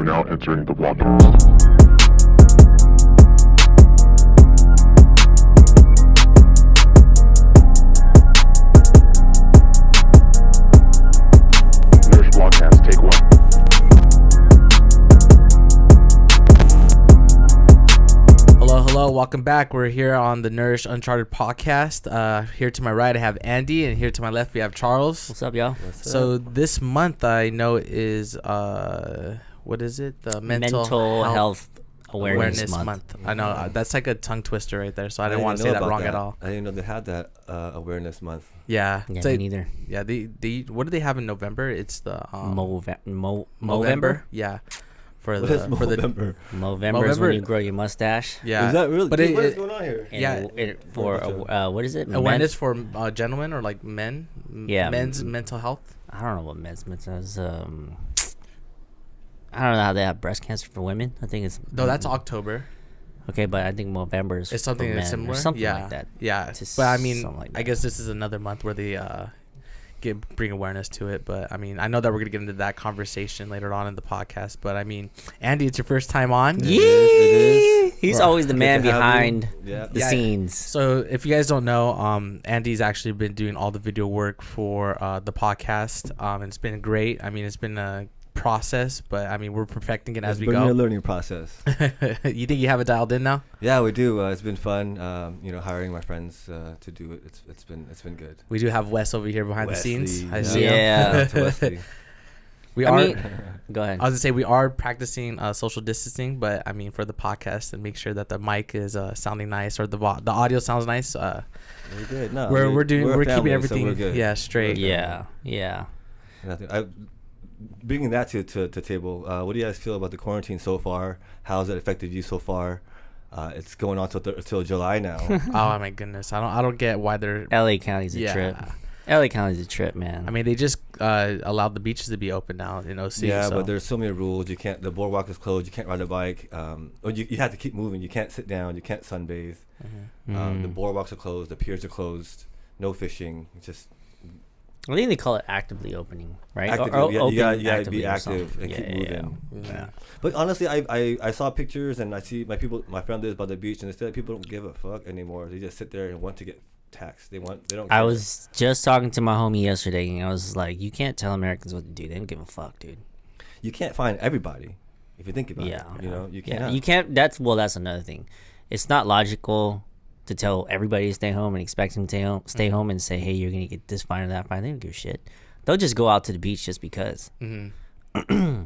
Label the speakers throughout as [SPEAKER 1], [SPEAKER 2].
[SPEAKER 1] You're now entering the broadcast. Nurish broadcast, take one.
[SPEAKER 2] Hello, welcome back. We're here on the Nurish Uncharted podcast. Here to my right, I have Andy, and here to my left, we have Charles.
[SPEAKER 3] What's up, y'all?
[SPEAKER 2] So this month, I know is what is it? The mental
[SPEAKER 3] health awareness month.
[SPEAKER 2] I know that's like a tongue twister right there, so I didn't want to say that wrong at all.
[SPEAKER 4] I didn't know they had that awareness month.
[SPEAKER 2] Yeah,
[SPEAKER 3] Yeah,
[SPEAKER 2] so
[SPEAKER 3] me neither.
[SPEAKER 2] Yeah, the what do they have in November? It's the
[SPEAKER 3] Movember.
[SPEAKER 2] Yeah.
[SPEAKER 4] What is Movember?
[SPEAKER 3] Movember is when you grow your mustache.
[SPEAKER 2] Yeah.
[SPEAKER 4] Is that really?
[SPEAKER 2] But
[SPEAKER 4] what is going on here?
[SPEAKER 3] And for what is it?
[SPEAKER 2] Awareness for gentlemen or like men.
[SPEAKER 3] Yeah.
[SPEAKER 2] Men's mental health.
[SPEAKER 3] I don't know what men's mental is. I don't know how they have breast cancer for women. I think it's
[SPEAKER 2] No, that's October.
[SPEAKER 3] okay, but I think Movember is
[SPEAKER 2] It's something
[SPEAKER 3] for
[SPEAKER 2] that's
[SPEAKER 3] men or
[SPEAKER 2] similar.
[SPEAKER 3] something
[SPEAKER 2] Yeah.
[SPEAKER 3] like that.
[SPEAKER 2] Yeah.
[SPEAKER 3] Just
[SPEAKER 2] But I mean,
[SPEAKER 3] something like
[SPEAKER 2] I
[SPEAKER 3] that.
[SPEAKER 2] guess this is another month where they bring awareness to it. But I mean, I know that we're gonna get into that conversation later on in the podcast. But I mean, Andy, it's your first time on.
[SPEAKER 4] It is.
[SPEAKER 3] He's always the man
[SPEAKER 4] Good to have you.
[SPEAKER 3] behind
[SPEAKER 4] Yeah.
[SPEAKER 3] the scenes.
[SPEAKER 2] So if you guys don't know, Andy's actually been doing all the video work for the podcast. And it's been great. I mean, it's been a process, but I mean, we're perfecting it as we
[SPEAKER 4] It's been
[SPEAKER 2] go.
[SPEAKER 4] a learning process.
[SPEAKER 2] You think you have it dialed in now?
[SPEAKER 4] Yeah, we do. It's been fun. Hiring my friends to do it. It's been good.
[SPEAKER 2] We do have Wes over here behind the scenes. I see him.
[SPEAKER 3] Yeah.
[SPEAKER 4] Shout out to Wesley.
[SPEAKER 2] We
[SPEAKER 3] I
[SPEAKER 2] are.
[SPEAKER 3] mean, go ahead.
[SPEAKER 2] I was gonna say we are practicing social distancing, but I mean for the podcast and make sure that the mic is sounding nice or the audio sounds nice.
[SPEAKER 4] We're good. No,
[SPEAKER 2] We're
[SPEAKER 4] a
[SPEAKER 2] keeping
[SPEAKER 4] family, so
[SPEAKER 2] everything
[SPEAKER 4] we're good.
[SPEAKER 2] straight.
[SPEAKER 3] Yeah.
[SPEAKER 4] Bringing that to table. What do you guys feel about the quarantine so far? How's it affected you so far? It's going on till July now.
[SPEAKER 2] Oh my goodness, I don't get why they're.
[SPEAKER 3] LA County's a trip. LA County's a trip, man.
[SPEAKER 2] I mean, they just allowed the beaches to be open now in OC.
[SPEAKER 4] Yeah,
[SPEAKER 2] so.
[SPEAKER 4] but there's so many rules. You can't. The boardwalk is closed. You can't ride a bike. Or you have to keep moving. You can't sit down. You can't sunbathe. The boardwalks are closed. The piers are closed. No fishing. It's just.
[SPEAKER 3] I think they call it actively opening, right?
[SPEAKER 4] Actively, you gotta be
[SPEAKER 3] actively or
[SPEAKER 4] active
[SPEAKER 3] something.
[SPEAKER 4] and keep moving.
[SPEAKER 2] Yeah.
[SPEAKER 4] But honestly, I saw pictures and I see my friend lives by the beach, and instead people don't give a fuck anymore. They just sit there and want to get taxed. They don't.
[SPEAKER 3] I was just talking to my homie yesterday, and I was like, "You can't tell Americans what to do. They don't give a fuck, dude."
[SPEAKER 4] You can't find everybody if you think about it. You can't.
[SPEAKER 3] Yeah, you can't. That's another thing. It's not logical to tell everybody to stay home and expect them to stay home and say, "Hey, you're gonna get this fine or that fine." They don't give a shit. They'll just go out to the beach just because. Yeah,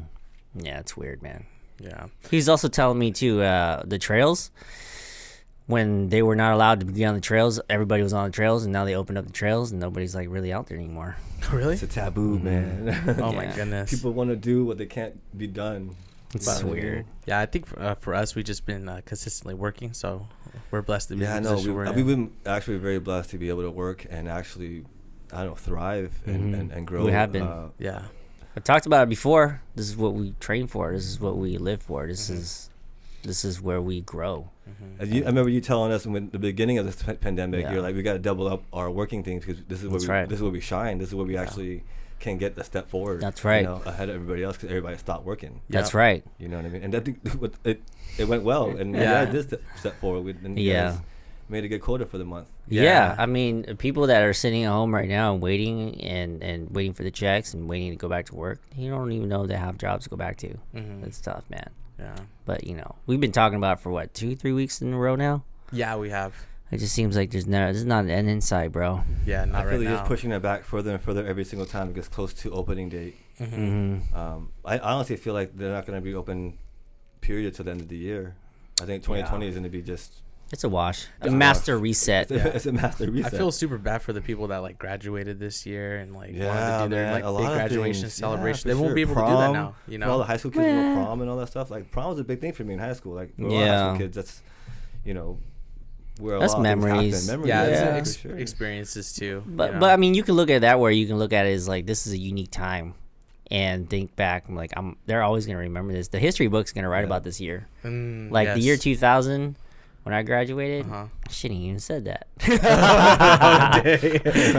[SPEAKER 3] it's weird, man.
[SPEAKER 2] Yeah.
[SPEAKER 3] He's also telling me too, the trails. When they were not allowed to be on the trails, everybody was on the trails, and now they opened up the trails, and nobody's like really out there anymore.
[SPEAKER 2] Really?
[SPEAKER 4] It's a taboo, man.
[SPEAKER 2] Oh my
[SPEAKER 3] Yeah.
[SPEAKER 2] goodness.
[SPEAKER 4] People want to do what they can't be done.
[SPEAKER 3] It's weird.
[SPEAKER 2] Yeah, I think for us, we just been consistently working, so we're blessed to be.
[SPEAKER 4] Yeah, I
[SPEAKER 2] in the
[SPEAKER 4] know.
[SPEAKER 2] position we're in.
[SPEAKER 4] We've been actually very blessed to be able to work and actually, thrive and grow.
[SPEAKER 3] We have been.
[SPEAKER 2] Yeah.
[SPEAKER 3] I talked about it before. This is what we train for. This is what we live for. This is where we grow.
[SPEAKER 4] I remember you telling us when the beginning of this pandemic,
[SPEAKER 3] Yeah.
[SPEAKER 4] you're like, we got to double up our working things because this is where
[SPEAKER 3] That's right.
[SPEAKER 4] we shine. This is where we actually can get the step forward.
[SPEAKER 3] That's right.
[SPEAKER 4] Ahead of everybody else because everybody stopped working.
[SPEAKER 3] That's right.
[SPEAKER 4] You know what I mean? And I think it went well, and
[SPEAKER 2] Yeah.
[SPEAKER 4] I did step forward. And you guys made a good quota for the month.
[SPEAKER 3] Yeah. I mean, people that are sitting at home right now and waiting for the checks and waiting to go back to work, you don't even know they have jobs to go back to. It's tough, man.
[SPEAKER 2] Yeah.
[SPEAKER 3] But we've been talking about it for what, 2-3 weeks in a row now.
[SPEAKER 2] Yeah, we have.
[SPEAKER 3] It just seems like there's not an end in sight, bro.
[SPEAKER 2] Yeah, not
[SPEAKER 4] I feel
[SPEAKER 2] right
[SPEAKER 4] like
[SPEAKER 2] now.
[SPEAKER 4] just pushing it back further and further every single time it gets close to opening date. I honestly feel like they're not going to be open, period, to the end of the year. I think 2020 is going to be just.
[SPEAKER 3] It's a wash.
[SPEAKER 4] It's
[SPEAKER 3] A
[SPEAKER 4] a
[SPEAKER 3] master
[SPEAKER 4] wash.
[SPEAKER 3] reset.
[SPEAKER 4] It's a master reset.
[SPEAKER 2] I feel super bad for the people that like graduated this year and like wanted
[SPEAKER 4] Yeah,
[SPEAKER 2] to do their
[SPEAKER 4] man,
[SPEAKER 2] like
[SPEAKER 4] a
[SPEAKER 2] big
[SPEAKER 4] lot of
[SPEAKER 2] graduation
[SPEAKER 4] things.
[SPEAKER 2] celebration.
[SPEAKER 4] Yeah,
[SPEAKER 2] They
[SPEAKER 4] for
[SPEAKER 2] won't be
[SPEAKER 4] sure.
[SPEAKER 2] able to do that
[SPEAKER 4] Prom,
[SPEAKER 2] now. You
[SPEAKER 4] For all
[SPEAKER 2] know.
[SPEAKER 4] the high school kids who go prom and all that stuff. Like prom was a big thing for me in high school. Like we're all high school kids. That's, where a
[SPEAKER 3] That's
[SPEAKER 4] lot
[SPEAKER 3] memories.
[SPEAKER 4] of things happen.
[SPEAKER 2] Yeah,
[SPEAKER 4] Memories,
[SPEAKER 2] it's
[SPEAKER 4] for sure.
[SPEAKER 2] experiences too.
[SPEAKER 3] But I mean, you can look at it that way. You can look at it as like this is a unique time, and think back. They're always gonna remember this. The history book's gonna write about this year. Like the year 2000, when I graduated, I shouldn't even said that.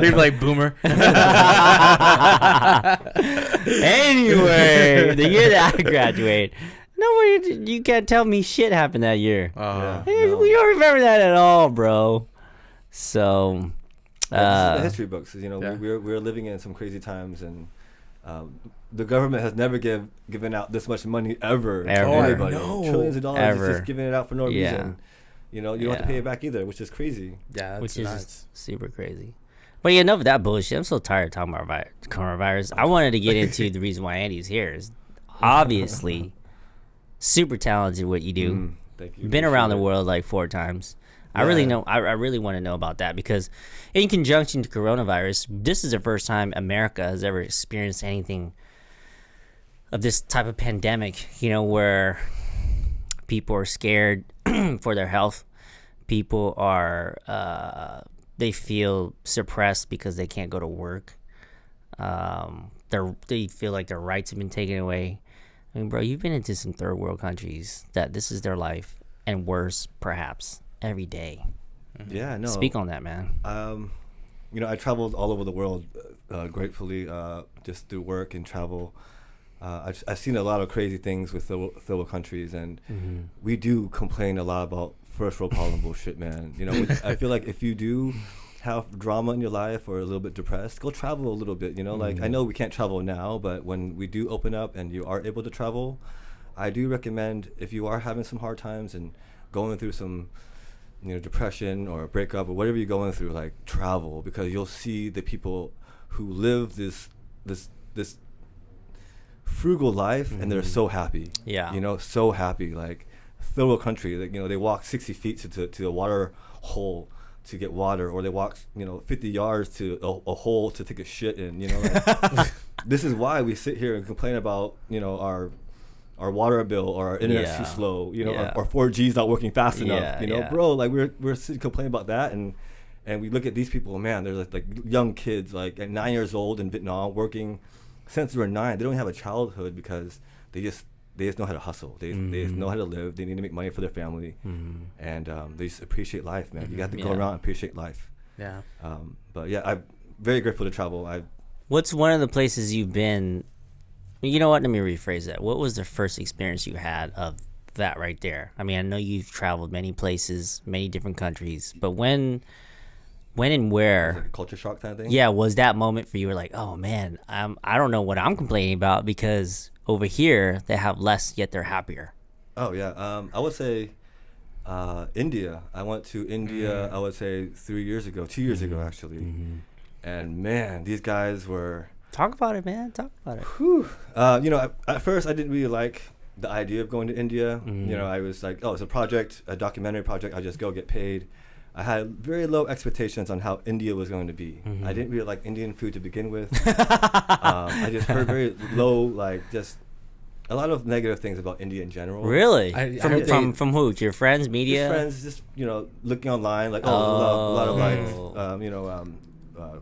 [SPEAKER 2] You're like boomer.
[SPEAKER 3] Anyway, the year that I graduated, nobody, you can't tell me shit happened that year.
[SPEAKER 4] Yeah.
[SPEAKER 3] Hey,
[SPEAKER 4] No.
[SPEAKER 3] we don't remember that at all, bro. So,
[SPEAKER 4] This is the history books. You know,
[SPEAKER 2] Yeah.
[SPEAKER 4] we're living in some crazy times, and the government has never given out this much money ever to
[SPEAKER 3] Ever.
[SPEAKER 4] anybody.
[SPEAKER 2] No.
[SPEAKER 4] Trillions of dollars.
[SPEAKER 3] Ever.
[SPEAKER 4] It's just giving it out for no
[SPEAKER 3] Yeah.
[SPEAKER 4] reason. You know, you don't have to
[SPEAKER 3] Yeah.
[SPEAKER 4] pay it back either, which is crazy.
[SPEAKER 2] Yeah, that's
[SPEAKER 3] which is
[SPEAKER 2] nuts.
[SPEAKER 3] just super crazy. But yeah, enough of that bullshit. I'm so tired of talking about coronavirus. I wanted to get into the reason why Andy's here. Is obviously super talented what you do.
[SPEAKER 4] Thank you.
[SPEAKER 3] Been around the
[SPEAKER 4] Appreciate it.
[SPEAKER 3] world like 4 times. I really
[SPEAKER 4] Yeah.
[SPEAKER 3] know. I really want to know about that because, in conjunction to coronavirus, this is the first time America has ever experienced anything of this type of pandemic. You know, where people are scared for their health. People are they feel suppressed because they can't go to work. They feel like their rights have been taken away. I mean, bro, you've been into some third world countries that this is their life and worse, perhaps, every day.
[SPEAKER 4] Yeah, no.
[SPEAKER 3] Speak on that, man.
[SPEAKER 4] You know, I traveled all over the world, gratefully, just through work and travel. I've seen a lot of crazy things with third world countries, and we do complain a lot about first world problem bullshit, man. You know, I feel like if you do have drama in your life or a little bit depressed, go travel a little bit. You know, like I know we can't travel now, but when we do open up and you are able to travel, I do recommend if you are having some hard times and going through some, you know, depression or a breakup or whatever you're going through, like travel, because you'll see the people who live this frugal life and they're so happy.
[SPEAKER 3] Yeah.
[SPEAKER 4] You know, so happy. Like third world country, like, you know, they walk 60 feet to a water hole to get water, or they walk, you know, 50 yards to a hole to take a shit in. You know, like, this is why we sit here and complain about, you know, our water bill or our internet's too slow, you know, or 4G's not working fast enough, you know, bro, like we're sitting complaining about that, and we look at these people, man, they're like young kids, like at 9 years old in Vietnam, working since they were 9. They don't have a childhood because they just know how to hustle. They just know how to live. They need to make money for their family, and they just appreciate life, man. You have to go around and appreciate life.
[SPEAKER 2] Yeah.
[SPEAKER 4] But yeah, I'm very grateful to travel.
[SPEAKER 3] What's one of the places you've been? You know what? Let me rephrase that. What was the first experience you had of that right there? I mean, I know you've traveled many places, many different countries, but when and where?
[SPEAKER 4] Like a culture shock kind of thing.
[SPEAKER 3] Yeah, was that moment for you? Were like, oh man, I don't know what I'm complaining about because over here they have less, yet they're happier.
[SPEAKER 4] Oh yeah, I would say India. I went to India. I would say 2 years ago actually, and man, these guys were.
[SPEAKER 3] Talk about it, man. Talk about it.
[SPEAKER 4] You know, at first I didn't really like the idea of going to India. You know, I was like, oh, it's a project, a documentary project. I just go get paid. I had very low expectations on how India was going to be. I didn't really like Indian food to begin with. I just heard very low, like just a lot of negative things about India in general.
[SPEAKER 3] Really?
[SPEAKER 2] From
[SPEAKER 3] who? Your friends, media?
[SPEAKER 4] Just friends, just, you know, looking online, like a lot of like, you know,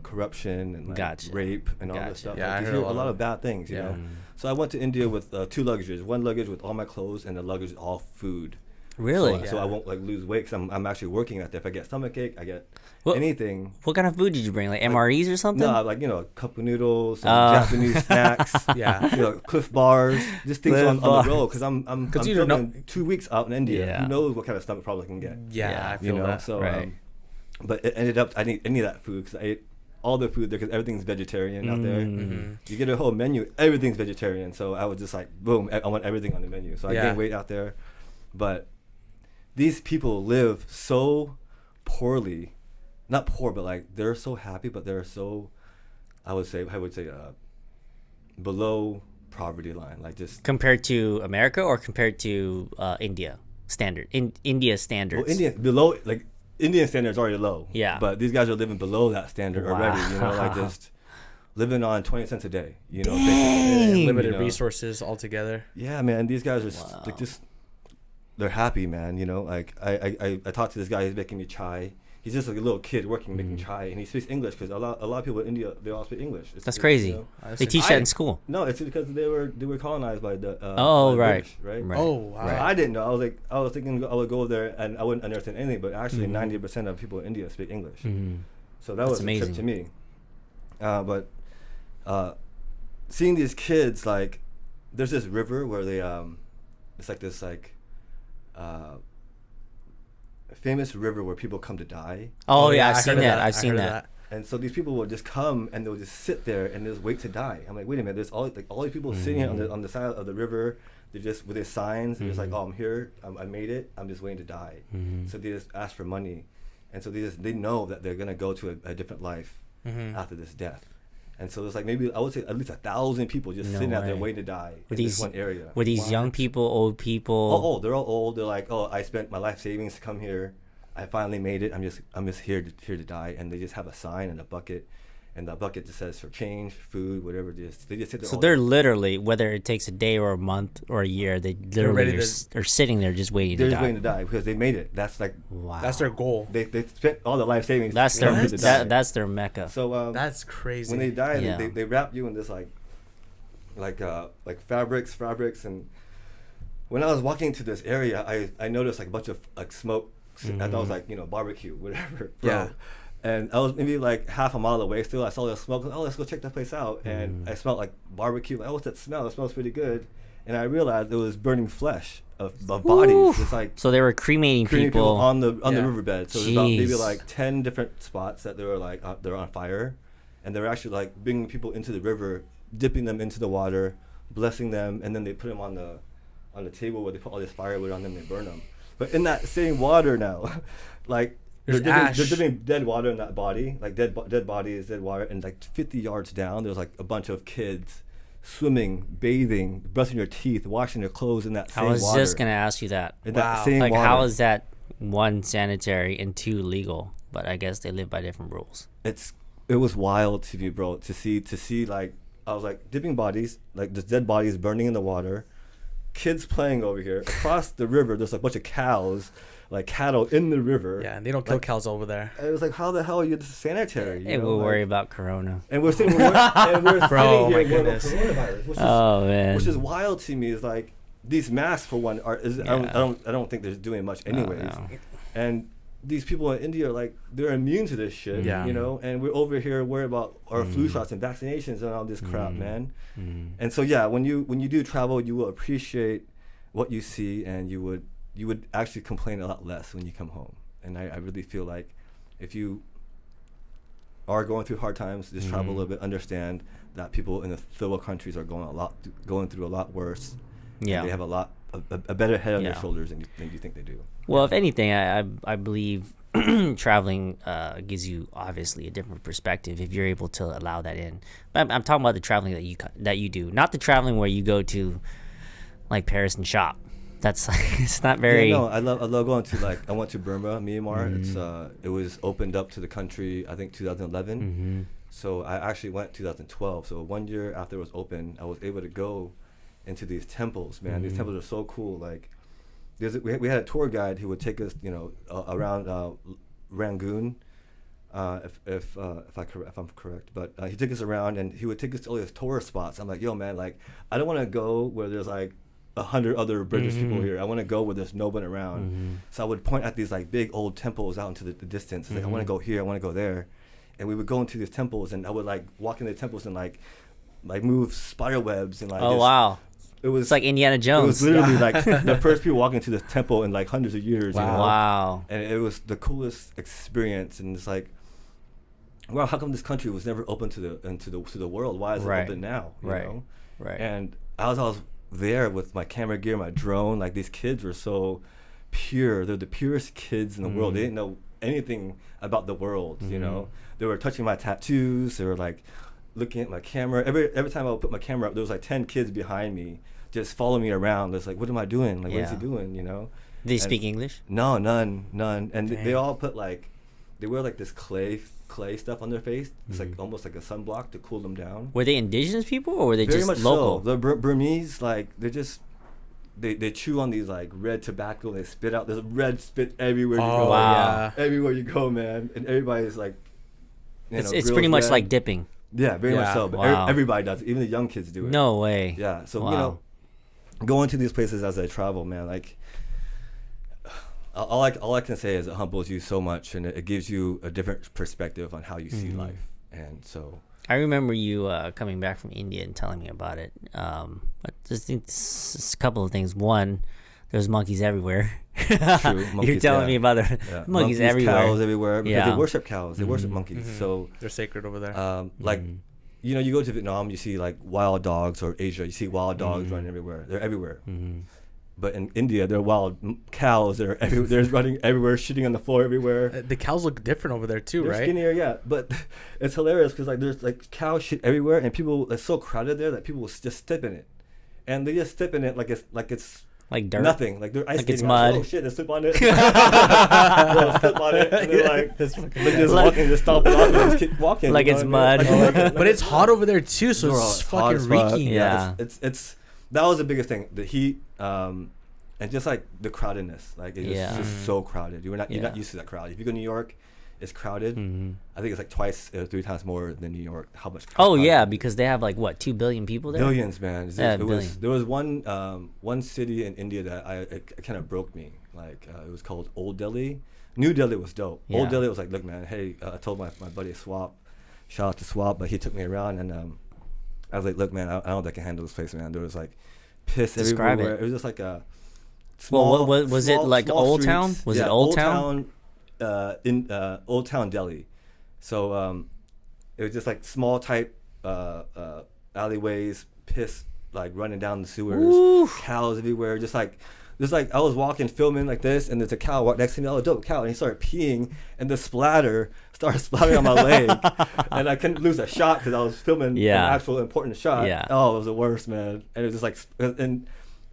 [SPEAKER 4] corruption and like rape and all this stuff.
[SPEAKER 2] Yeah,
[SPEAKER 4] like,
[SPEAKER 2] I
[SPEAKER 4] you
[SPEAKER 2] heard
[SPEAKER 4] hear
[SPEAKER 2] a
[SPEAKER 4] a lot
[SPEAKER 2] lot
[SPEAKER 4] of bad things, you know. So I went to India with 2 luggages. One luggage with all my clothes, and the luggage with all food.
[SPEAKER 3] Really?
[SPEAKER 4] So I won't like lose weight because I'm actually working out there. If I get stomachache, I get anything.
[SPEAKER 3] What kind of food did you bring? Like MREs or something?
[SPEAKER 4] No, like, you know, cup of noodles, some Japanese snacks.
[SPEAKER 2] Yeah.
[SPEAKER 4] You know, Cliff Bars, just things on the road, because I'm filming 2 weeks out in India.
[SPEAKER 3] Yeah.
[SPEAKER 4] Who knows what kind of stomach problem I can get?
[SPEAKER 2] Yeah, I feel
[SPEAKER 4] you know,
[SPEAKER 2] that.
[SPEAKER 4] so
[SPEAKER 3] Right.
[SPEAKER 4] but it ended up I didn't eat any of that food because I ate all the food there because everything's vegetarian out there. You get a whole menu, everything's vegetarian. So I was just like, boom, I want everything on the menu. So I gained weight out there, but these people live so poorly, not poor, but like they're so happy, but they're so, I would say below poverty line, like just
[SPEAKER 3] compared to America or compared to India India standards.
[SPEAKER 4] Well, Indian standards already low.
[SPEAKER 3] Yeah.
[SPEAKER 4] But these guys are living below that standard already. You know, like just living on 20 cents a day. You know,
[SPEAKER 3] Dang.
[SPEAKER 2] Limited
[SPEAKER 4] you know.
[SPEAKER 2] resources altogether.
[SPEAKER 4] Yeah, man. These guys are like just. They're happy, man. You know, like I talked to this guy. He's making me chai. He's just like a little kid making chai, and he speaks English because a lot of people in India, they all speak English.
[SPEAKER 3] That's crazy.
[SPEAKER 4] You know?
[SPEAKER 3] They teach that in school.
[SPEAKER 4] No, it's because they were colonized by the
[SPEAKER 3] right.
[SPEAKER 4] British, right?
[SPEAKER 2] Oh, wow.
[SPEAKER 4] So I didn't know. I was thinking I would go there and I wouldn't understand anything, but actually 90% of people in India speak English. So that was
[SPEAKER 3] amazing.
[SPEAKER 4] a trip to me. But seeing these kids, like, there's this river where they it's like this like famous river where people come to die.
[SPEAKER 3] Oh, yeah, I've
[SPEAKER 2] I
[SPEAKER 3] seen
[SPEAKER 2] heard of
[SPEAKER 3] that.
[SPEAKER 2] I
[SPEAKER 3] I've seen
[SPEAKER 2] heard of
[SPEAKER 3] that.
[SPEAKER 4] And so these people would just come and they'll just sit there and just wait to die. I'm like, wait a minute, there's all these people sitting on the side of the river. They're just with their signs. They're just like, oh, I'm here. I made it. I'm just waiting to die. So they just ask for money, and so they know that they're gonna go to a different life after this death. And so there's like maybe I would say at least 1,000 people just
[SPEAKER 3] No
[SPEAKER 4] sitting out there
[SPEAKER 3] way.
[SPEAKER 4] waiting to die
[SPEAKER 3] Were
[SPEAKER 4] in this
[SPEAKER 3] these-
[SPEAKER 4] one area.
[SPEAKER 3] Were these young people, old people?
[SPEAKER 4] Oh, they're all old. They're like, oh, I spent my life savings to come here. I finally made it. I'm just here to die. And they just have a sign and a bucket, and the bucket just says for change, food, whatever it is. They just sit there.
[SPEAKER 3] So
[SPEAKER 4] all
[SPEAKER 3] they're
[SPEAKER 4] day.
[SPEAKER 3] literally, whether it takes a day or a month or a year, they literally
[SPEAKER 2] ready
[SPEAKER 3] are sitting there just waiting
[SPEAKER 4] They're
[SPEAKER 3] to
[SPEAKER 4] just
[SPEAKER 3] die.
[SPEAKER 4] waiting to die because they made it. That's like
[SPEAKER 3] Wow.
[SPEAKER 2] That's their goal.
[SPEAKER 4] they spent all their life savings.
[SPEAKER 3] That's
[SPEAKER 4] to
[SPEAKER 3] their
[SPEAKER 4] come here to die.
[SPEAKER 3] that's their mecca.
[SPEAKER 4] So
[SPEAKER 2] That's crazy.
[SPEAKER 4] when they die,
[SPEAKER 3] Yeah.
[SPEAKER 4] they wrap you in this like fabrics, and when I was walking to this area, I noticed like a bunch of like smoke. I thought it was like barbecue, whatever. Bro.
[SPEAKER 2] Yeah.
[SPEAKER 4] And I was maybe like half a mile away. Still, I saw the smoke. Oh, let's go check that place out. And I smelled like barbecue. Like, oh, what's that smell? It smells pretty good. And I realized it was burning flesh of bodies. It's like
[SPEAKER 3] So they were cremating
[SPEAKER 4] cremating
[SPEAKER 3] people.
[SPEAKER 4] on the
[SPEAKER 2] Yeah.
[SPEAKER 4] riverbed. So there's about maybe
[SPEAKER 3] Jeez.
[SPEAKER 4] like 10 different spots that they were like they're on fire, and they're actually like bringing people into the river, dipping them into the water, blessing them, and then they put them on the table where they put all this firewood on them and they burn them. But in that same water now, like
[SPEAKER 2] There's
[SPEAKER 4] they're
[SPEAKER 2] ash.
[SPEAKER 4] dipping dead water in that body, like dead bodies, dead water, and like 50 yards down, there's like a bunch of kids swimming, bathing, brushing their teeth, washing their clothes in that
[SPEAKER 3] I
[SPEAKER 4] same
[SPEAKER 3] was
[SPEAKER 4] water.
[SPEAKER 3] just gonna ask you that.
[SPEAKER 4] In
[SPEAKER 2] Wow.
[SPEAKER 4] that same
[SPEAKER 3] Like,
[SPEAKER 4] water.
[SPEAKER 3] how is that one sanitary and two legal? But I guess they live by different rules.
[SPEAKER 4] It was wild to me, bro, to see like I was like dipping bodies, like just dead bodies burning in the water, kids playing over here across the river. There's a bunch of cows, like cattle in the river.
[SPEAKER 2] Yeah, and they don't kill
[SPEAKER 4] Like,
[SPEAKER 2] cows over there.
[SPEAKER 4] And it was like, how the hell are you sanitary?
[SPEAKER 3] Hey, we'll worry about Corona.
[SPEAKER 4] And we're sitting, and we're
[SPEAKER 2] Bro,
[SPEAKER 4] sitting
[SPEAKER 2] my
[SPEAKER 4] here going about
[SPEAKER 2] goodness.
[SPEAKER 4] coronavirus,
[SPEAKER 3] Oh man.
[SPEAKER 4] which is wild to me. Is like these masks for one are. I don't think they're doing much anyways.
[SPEAKER 3] no.
[SPEAKER 4] And these people in India are like they're immune to this shit,
[SPEAKER 2] Yeah.
[SPEAKER 4] and we're over here worried about our flu shots and vaccinations and all this crap, man. And so yeah, when you do travel, you will appreciate what you see, and you would actually complain a lot less when you come home. And I really feel like if you are going through hard times, just travel a little bit, understand that people in the third world countries are going through a lot worse.
[SPEAKER 3] Yeah.
[SPEAKER 4] And they have a better head on their
[SPEAKER 3] Yeah.
[SPEAKER 4] shoulders than you think they do.
[SPEAKER 3] Well, if anything, I believe traveling gives you obviously a different perspective if you're able to allow that in. But I'm talking about the traveling that you do, not the traveling where you go to like Paris and shop. That's it's not very.
[SPEAKER 4] Yeah, no, I love going to I went to Burma, Myanmar. It was opened up to the country I think 2011. So I actually went 2012. So 1 year after it was open, I was able to go into these temples. Man, these temples are so cool. Like we had a tour guide who would take us, around Rangoon, if I'm correct. But he took us around and he would take us to all these tourist spots. I'm like, yo, man, like I don't want to go where there's like 100 other British people here. I want to go where there's no one around. So I would point at these like big old temples out into the distance. Like I want to go here, I want to go there, and we would go into these temples, and I would like walk in the temples and like move spider webs and like.
[SPEAKER 3] Oh wow!
[SPEAKER 4] It was
[SPEAKER 3] It's like Indiana
[SPEAKER 4] It was
[SPEAKER 3] Jones.
[SPEAKER 4] literally like the first people walking to this temple in like hundreds of years. You know?
[SPEAKER 3] Wow.
[SPEAKER 4] And it was the coolest experience, and it's like, wow, how come this country was never open to the world? Why is it open now? You know?
[SPEAKER 3] Right.
[SPEAKER 4] And I was there with my camera gear, my drone. Like these kids were so pure. They're the purest kids in the world. They didn't know anything about the world. You know, they were touching my tattoos. They were like looking at my camera. Every time I would put my camera up, there was like 10 kids behind me just following me around. It's like, what am I doing? Like, what is he
[SPEAKER 3] Yeah.
[SPEAKER 4] doing? You know?
[SPEAKER 3] Do they
[SPEAKER 4] And-
[SPEAKER 3] speak English?
[SPEAKER 4] No, none. And they
[SPEAKER 2] Dang.
[SPEAKER 4] all put like, they wear like this clay stuff on their face. It's like almost like a sunblock to cool them down.
[SPEAKER 3] Were they indigenous people or were they
[SPEAKER 4] Very
[SPEAKER 3] just
[SPEAKER 4] much
[SPEAKER 3] local?
[SPEAKER 4] so. The Burmese, like they're just, they chew on these like red tobacco. And they spit out. There's red spit everywhere you
[SPEAKER 2] Oh,
[SPEAKER 4] go.
[SPEAKER 3] wow.
[SPEAKER 4] Everywhere you go, man. And everybody's like,
[SPEAKER 3] It's
[SPEAKER 4] grills
[SPEAKER 3] pretty much
[SPEAKER 4] red.
[SPEAKER 3] like dipping.
[SPEAKER 4] Yeah, very much
[SPEAKER 2] Yeah.
[SPEAKER 4] so. But
[SPEAKER 3] Wow.
[SPEAKER 4] everybody does it. Even the young kids do it.
[SPEAKER 3] No way.
[SPEAKER 4] Yeah. So
[SPEAKER 3] Wow.
[SPEAKER 4] going to these places as I travel, man, like all I can say is it humbles you so much, and it gives you a different perspective on how you see life. And so
[SPEAKER 3] I remember you coming back from India and telling me about it. I just think a couple of things. One, there's monkeys everywhere.
[SPEAKER 4] True,
[SPEAKER 3] You're
[SPEAKER 4] monkeys,
[SPEAKER 3] telling
[SPEAKER 4] yeah.
[SPEAKER 3] me about the
[SPEAKER 4] Yeah.
[SPEAKER 3] monkeys everywhere.
[SPEAKER 4] Cows everywhere. Because
[SPEAKER 3] Yeah.
[SPEAKER 4] they worship cows. They worship monkeys. So,
[SPEAKER 2] They're sacred over there.
[SPEAKER 4] like, you know, you go to Vietnam, you see like wild dogs, or Asia, you see wild dogs running everywhere. They're everywhere. But in India, there are wild cows that are everywhere. They're running everywhere, shitting on the floor everywhere.
[SPEAKER 2] The cows look different over there too,
[SPEAKER 4] They're
[SPEAKER 2] right?
[SPEAKER 4] skinnier, yeah. But it's hilarious because like there's like cow shit everywhere, and people, it's so crowded there that people will just step in it, and they just step in it like it's
[SPEAKER 3] Like dirt.
[SPEAKER 4] nothing. Like they're ice
[SPEAKER 3] Like it's
[SPEAKER 4] skating.
[SPEAKER 3] mud.
[SPEAKER 4] Oh shit! They slip on it. They'll slip on it, and they're like, they just walking, just stomping off, and just keep walking.
[SPEAKER 3] Like
[SPEAKER 4] you
[SPEAKER 3] it's
[SPEAKER 4] know
[SPEAKER 3] mud.
[SPEAKER 4] what I mean? Like,
[SPEAKER 2] But it's hot over there too, so
[SPEAKER 4] Bro,
[SPEAKER 2] it's
[SPEAKER 4] it's hot
[SPEAKER 2] fucking
[SPEAKER 4] as fuck.
[SPEAKER 2] reeking.
[SPEAKER 3] Yeah.
[SPEAKER 4] it's that was the biggest thing. The heat, and just like the crowdedness. Like it's just so crowded. You're not used to that crowd. If you go to New York, it's crowded. I think it's like twice or 3 times more than New York. How much?
[SPEAKER 3] Oh
[SPEAKER 4] crowded
[SPEAKER 3] yeah,
[SPEAKER 4] it is.
[SPEAKER 3] because they have like what 2 billion people there.
[SPEAKER 4] Billions, man.
[SPEAKER 3] Yeah,
[SPEAKER 4] There was one city in India that it kind of broke me. Like it was called Old Delhi. New Delhi was dope.
[SPEAKER 3] Yeah.
[SPEAKER 4] Old Delhi was like, look, man. Hey, I told my buddy Swap, shout out to Swap, but he took me around, and I was like, look, man, I don't think I can handle this place, man. There was like piss
[SPEAKER 3] Describe
[SPEAKER 4] everywhere.
[SPEAKER 3] it.
[SPEAKER 4] It was just like a small.
[SPEAKER 3] Well, was it like
[SPEAKER 4] small
[SPEAKER 3] Old
[SPEAKER 4] streets.
[SPEAKER 3] Town? Was
[SPEAKER 4] Yeah,
[SPEAKER 3] it Old Town?
[SPEAKER 4] In Old Town Delhi. So it was just like small type alleyways, piss like running down the sewers,
[SPEAKER 3] Oof.
[SPEAKER 4] cows everywhere, just like I was walking filming like this, and there's a cow walk next to me. Oh, dope cow! And he started peeing, and the splatter started splattering on my leg, and I couldn't lose a shot because I was filming an actual important shot.
[SPEAKER 3] Yeah.
[SPEAKER 4] Oh, it was the worst, man. And it was just like, and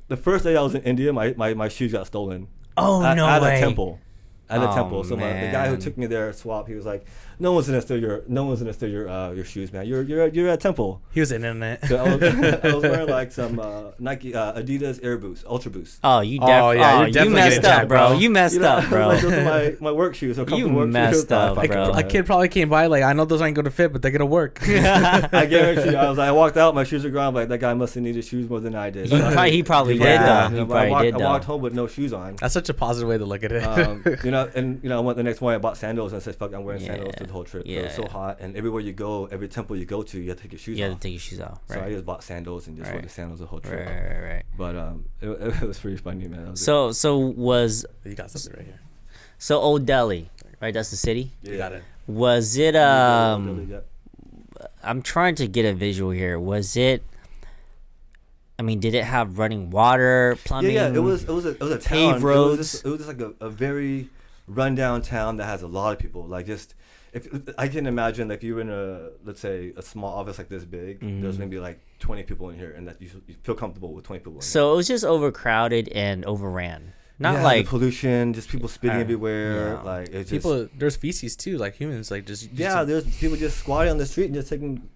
[SPEAKER 4] the first day I was in India, my shoes got stolen.
[SPEAKER 3] Oh, no
[SPEAKER 4] at
[SPEAKER 3] way.
[SPEAKER 4] a temple. At a
[SPEAKER 3] Oh,
[SPEAKER 4] temple. So the guy who
[SPEAKER 3] man.
[SPEAKER 4] took me there, Swap, he was like, no one's gonna steal your shoes, man. You're at a temple.
[SPEAKER 2] He was in it.
[SPEAKER 4] So I was wearing like some Nike Adidas Air Boost, Ultra Boost.
[SPEAKER 3] Oh, you
[SPEAKER 2] Oh, yeah, you're
[SPEAKER 3] you
[SPEAKER 2] definitely
[SPEAKER 3] messed
[SPEAKER 2] getting
[SPEAKER 3] up,
[SPEAKER 2] tagged,
[SPEAKER 3] bro.
[SPEAKER 2] bro.
[SPEAKER 3] You messed up, bro.
[SPEAKER 4] Like, those are my work shoes. So
[SPEAKER 3] You
[SPEAKER 4] comfortable work
[SPEAKER 3] messed
[SPEAKER 4] shoes.
[SPEAKER 3] up,
[SPEAKER 4] Fuck,
[SPEAKER 3] bro.
[SPEAKER 2] A kid probably came by like, I know those ain't gonna fit, but they're gonna work.
[SPEAKER 4] I guarantee you. I walked out, my shoes are gone. Like that guy must have needed shoes more than I did.
[SPEAKER 3] He probably did
[SPEAKER 2] Yeah.
[SPEAKER 3] though.
[SPEAKER 4] You
[SPEAKER 3] He
[SPEAKER 4] know, but
[SPEAKER 3] probably did
[SPEAKER 4] I
[SPEAKER 3] though.
[SPEAKER 4] walked home with no shoes on.
[SPEAKER 2] That's such a positive way to look at it.
[SPEAKER 4] I went the next morning. I bought sandals and said, "Fuck, I'm wearing sandals
[SPEAKER 3] Yeah.
[SPEAKER 4] through the whole trip."
[SPEAKER 3] Yeah.
[SPEAKER 4] It was so hot, and everywhere you go, every temple you go to, you have to take your shoes
[SPEAKER 3] You had
[SPEAKER 4] off.
[SPEAKER 3] to take your shoes off.
[SPEAKER 4] So I
[SPEAKER 3] Right.
[SPEAKER 4] just bought sandals and just wore
[SPEAKER 3] Right.
[SPEAKER 4] the sandals the whole
[SPEAKER 3] Right,
[SPEAKER 4] trip.
[SPEAKER 3] right.
[SPEAKER 4] But it was pretty funny, man. That was
[SPEAKER 3] So was
[SPEAKER 2] You got something right here.
[SPEAKER 3] Old Delhi, right? That's the city.
[SPEAKER 4] it.
[SPEAKER 2] You got it.
[SPEAKER 3] Was it
[SPEAKER 4] Yeah.
[SPEAKER 3] I'm trying to get a visual here. Was it? I mean, did it have running water, plumbing?
[SPEAKER 4] Yeah, it was a town.
[SPEAKER 3] paved roads.
[SPEAKER 4] It was just like a very rundown town that has a lot of people. Like just if I can imagine, if you were in let's say a small office like this big, there's maybe like 20 people in here, and that you feel comfortable with 20 people in
[SPEAKER 3] So it was just overcrowded and overran. Not
[SPEAKER 4] here.
[SPEAKER 3] like
[SPEAKER 4] the pollution, just people spitting everywhere.
[SPEAKER 3] yeah.
[SPEAKER 4] Like it's just,
[SPEAKER 2] People, there's feces too, like humans, like just
[SPEAKER 4] there's people just squatting on the street and just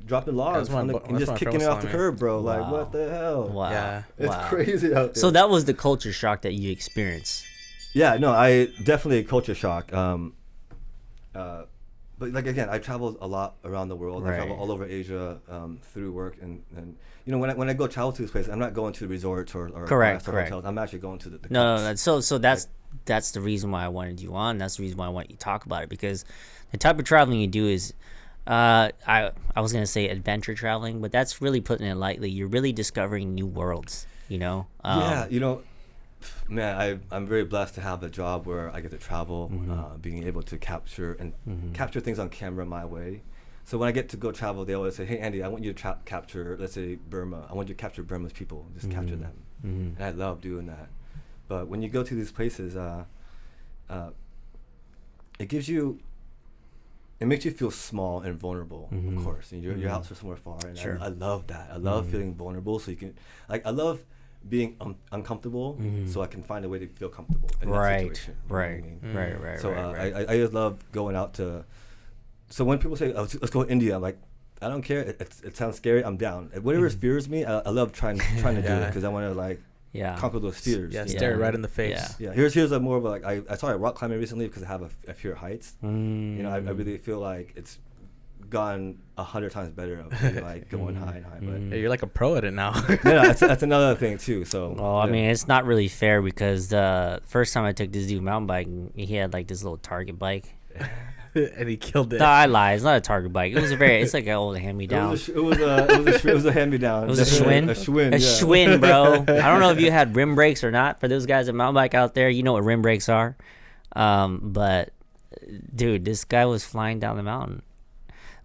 [SPEAKER 4] dropping logs
[SPEAKER 2] That's what my
[SPEAKER 4] and just
[SPEAKER 2] friend
[SPEAKER 4] kicking
[SPEAKER 2] was
[SPEAKER 4] it off the
[SPEAKER 2] telling me.
[SPEAKER 4] curb, bro. Like
[SPEAKER 3] Wow.
[SPEAKER 4] what the hell?
[SPEAKER 3] wow.
[SPEAKER 2] Yeah.
[SPEAKER 4] It's
[SPEAKER 3] wow.
[SPEAKER 4] crazy out there.
[SPEAKER 3] So that was the culture shock that you experienced.
[SPEAKER 4] Yeah, no, I definitely culture shock. But like again, I travel a lot around the world. I travel
[SPEAKER 3] Right.
[SPEAKER 4] all over Asia through work, and you know when I go travel to this place, I'm not going to resorts or
[SPEAKER 3] Correct,
[SPEAKER 4] or
[SPEAKER 3] correct.
[SPEAKER 4] hotels. I'm actually going to the
[SPEAKER 3] No,
[SPEAKER 4] camps.
[SPEAKER 3] so that's the reason why I wanted you on. That's the reason why I want you to talk about it, because the type of traveling you do is, I was gonna say adventure traveling, but that's really putting it lightly. You're really discovering new worlds. You know.
[SPEAKER 4] Yeah, you know, man, I'm very blessed to have a job where I get to travel, being able to capture things on camera my way. So when I get to go travel, they always say, "Hey, Andy, I want you to capture, let's say Burma. I want you to capture Burma's people. Just capture them." And I love doing that. But when you go to these places, it makes you feel small and vulnerable. Of course, and you're out somewhere far, and
[SPEAKER 3] Sure.
[SPEAKER 4] I love that. I love feeling vulnerable. So you can, like, I love being uncomfortable, so I can find a way to feel comfortable in that
[SPEAKER 3] Right,
[SPEAKER 4] situation. You know what I
[SPEAKER 3] right,
[SPEAKER 4] mean?
[SPEAKER 3] right.
[SPEAKER 4] So I just love going out to. So when people say, "Oh, let's go to India," I'm like, I don't care. It sounds scary. I'm down. Whatever fears me, I love trying to do it
[SPEAKER 2] Yeah.
[SPEAKER 4] because I want to like
[SPEAKER 3] Yeah.
[SPEAKER 4] conquer those fears.
[SPEAKER 2] Yeah,
[SPEAKER 4] you know?
[SPEAKER 2] stare it right in the face.
[SPEAKER 3] Yeah.
[SPEAKER 4] Yeah, here's a more of a, like I started rock climbing recently because I have a fear of heights. You know, I really feel like it's gone 100 times better of me, like going high and high. But
[SPEAKER 2] Yeah, you're like a pro at it now.
[SPEAKER 4] yeah, that's another thing too. So
[SPEAKER 3] Well, I
[SPEAKER 4] yeah.
[SPEAKER 3] mean, it's not really fair because the first time I took this dude mountain biking, he had like this little Target bike.
[SPEAKER 2] and he killed it.
[SPEAKER 3] No, I lied. It's not a Target bike. It's like an old hand-me-down.
[SPEAKER 4] It was a hand-me-down.
[SPEAKER 3] It was a Schwinn?
[SPEAKER 4] A Schwinn,
[SPEAKER 3] A
[SPEAKER 4] yeah.
[SPEAKER 3] Schwinn, bro. I don't know if you had rim brakes or not. For those guys at mountain bike out there, you know what rim brakes are. But, dude, this guy was flying down the mountain.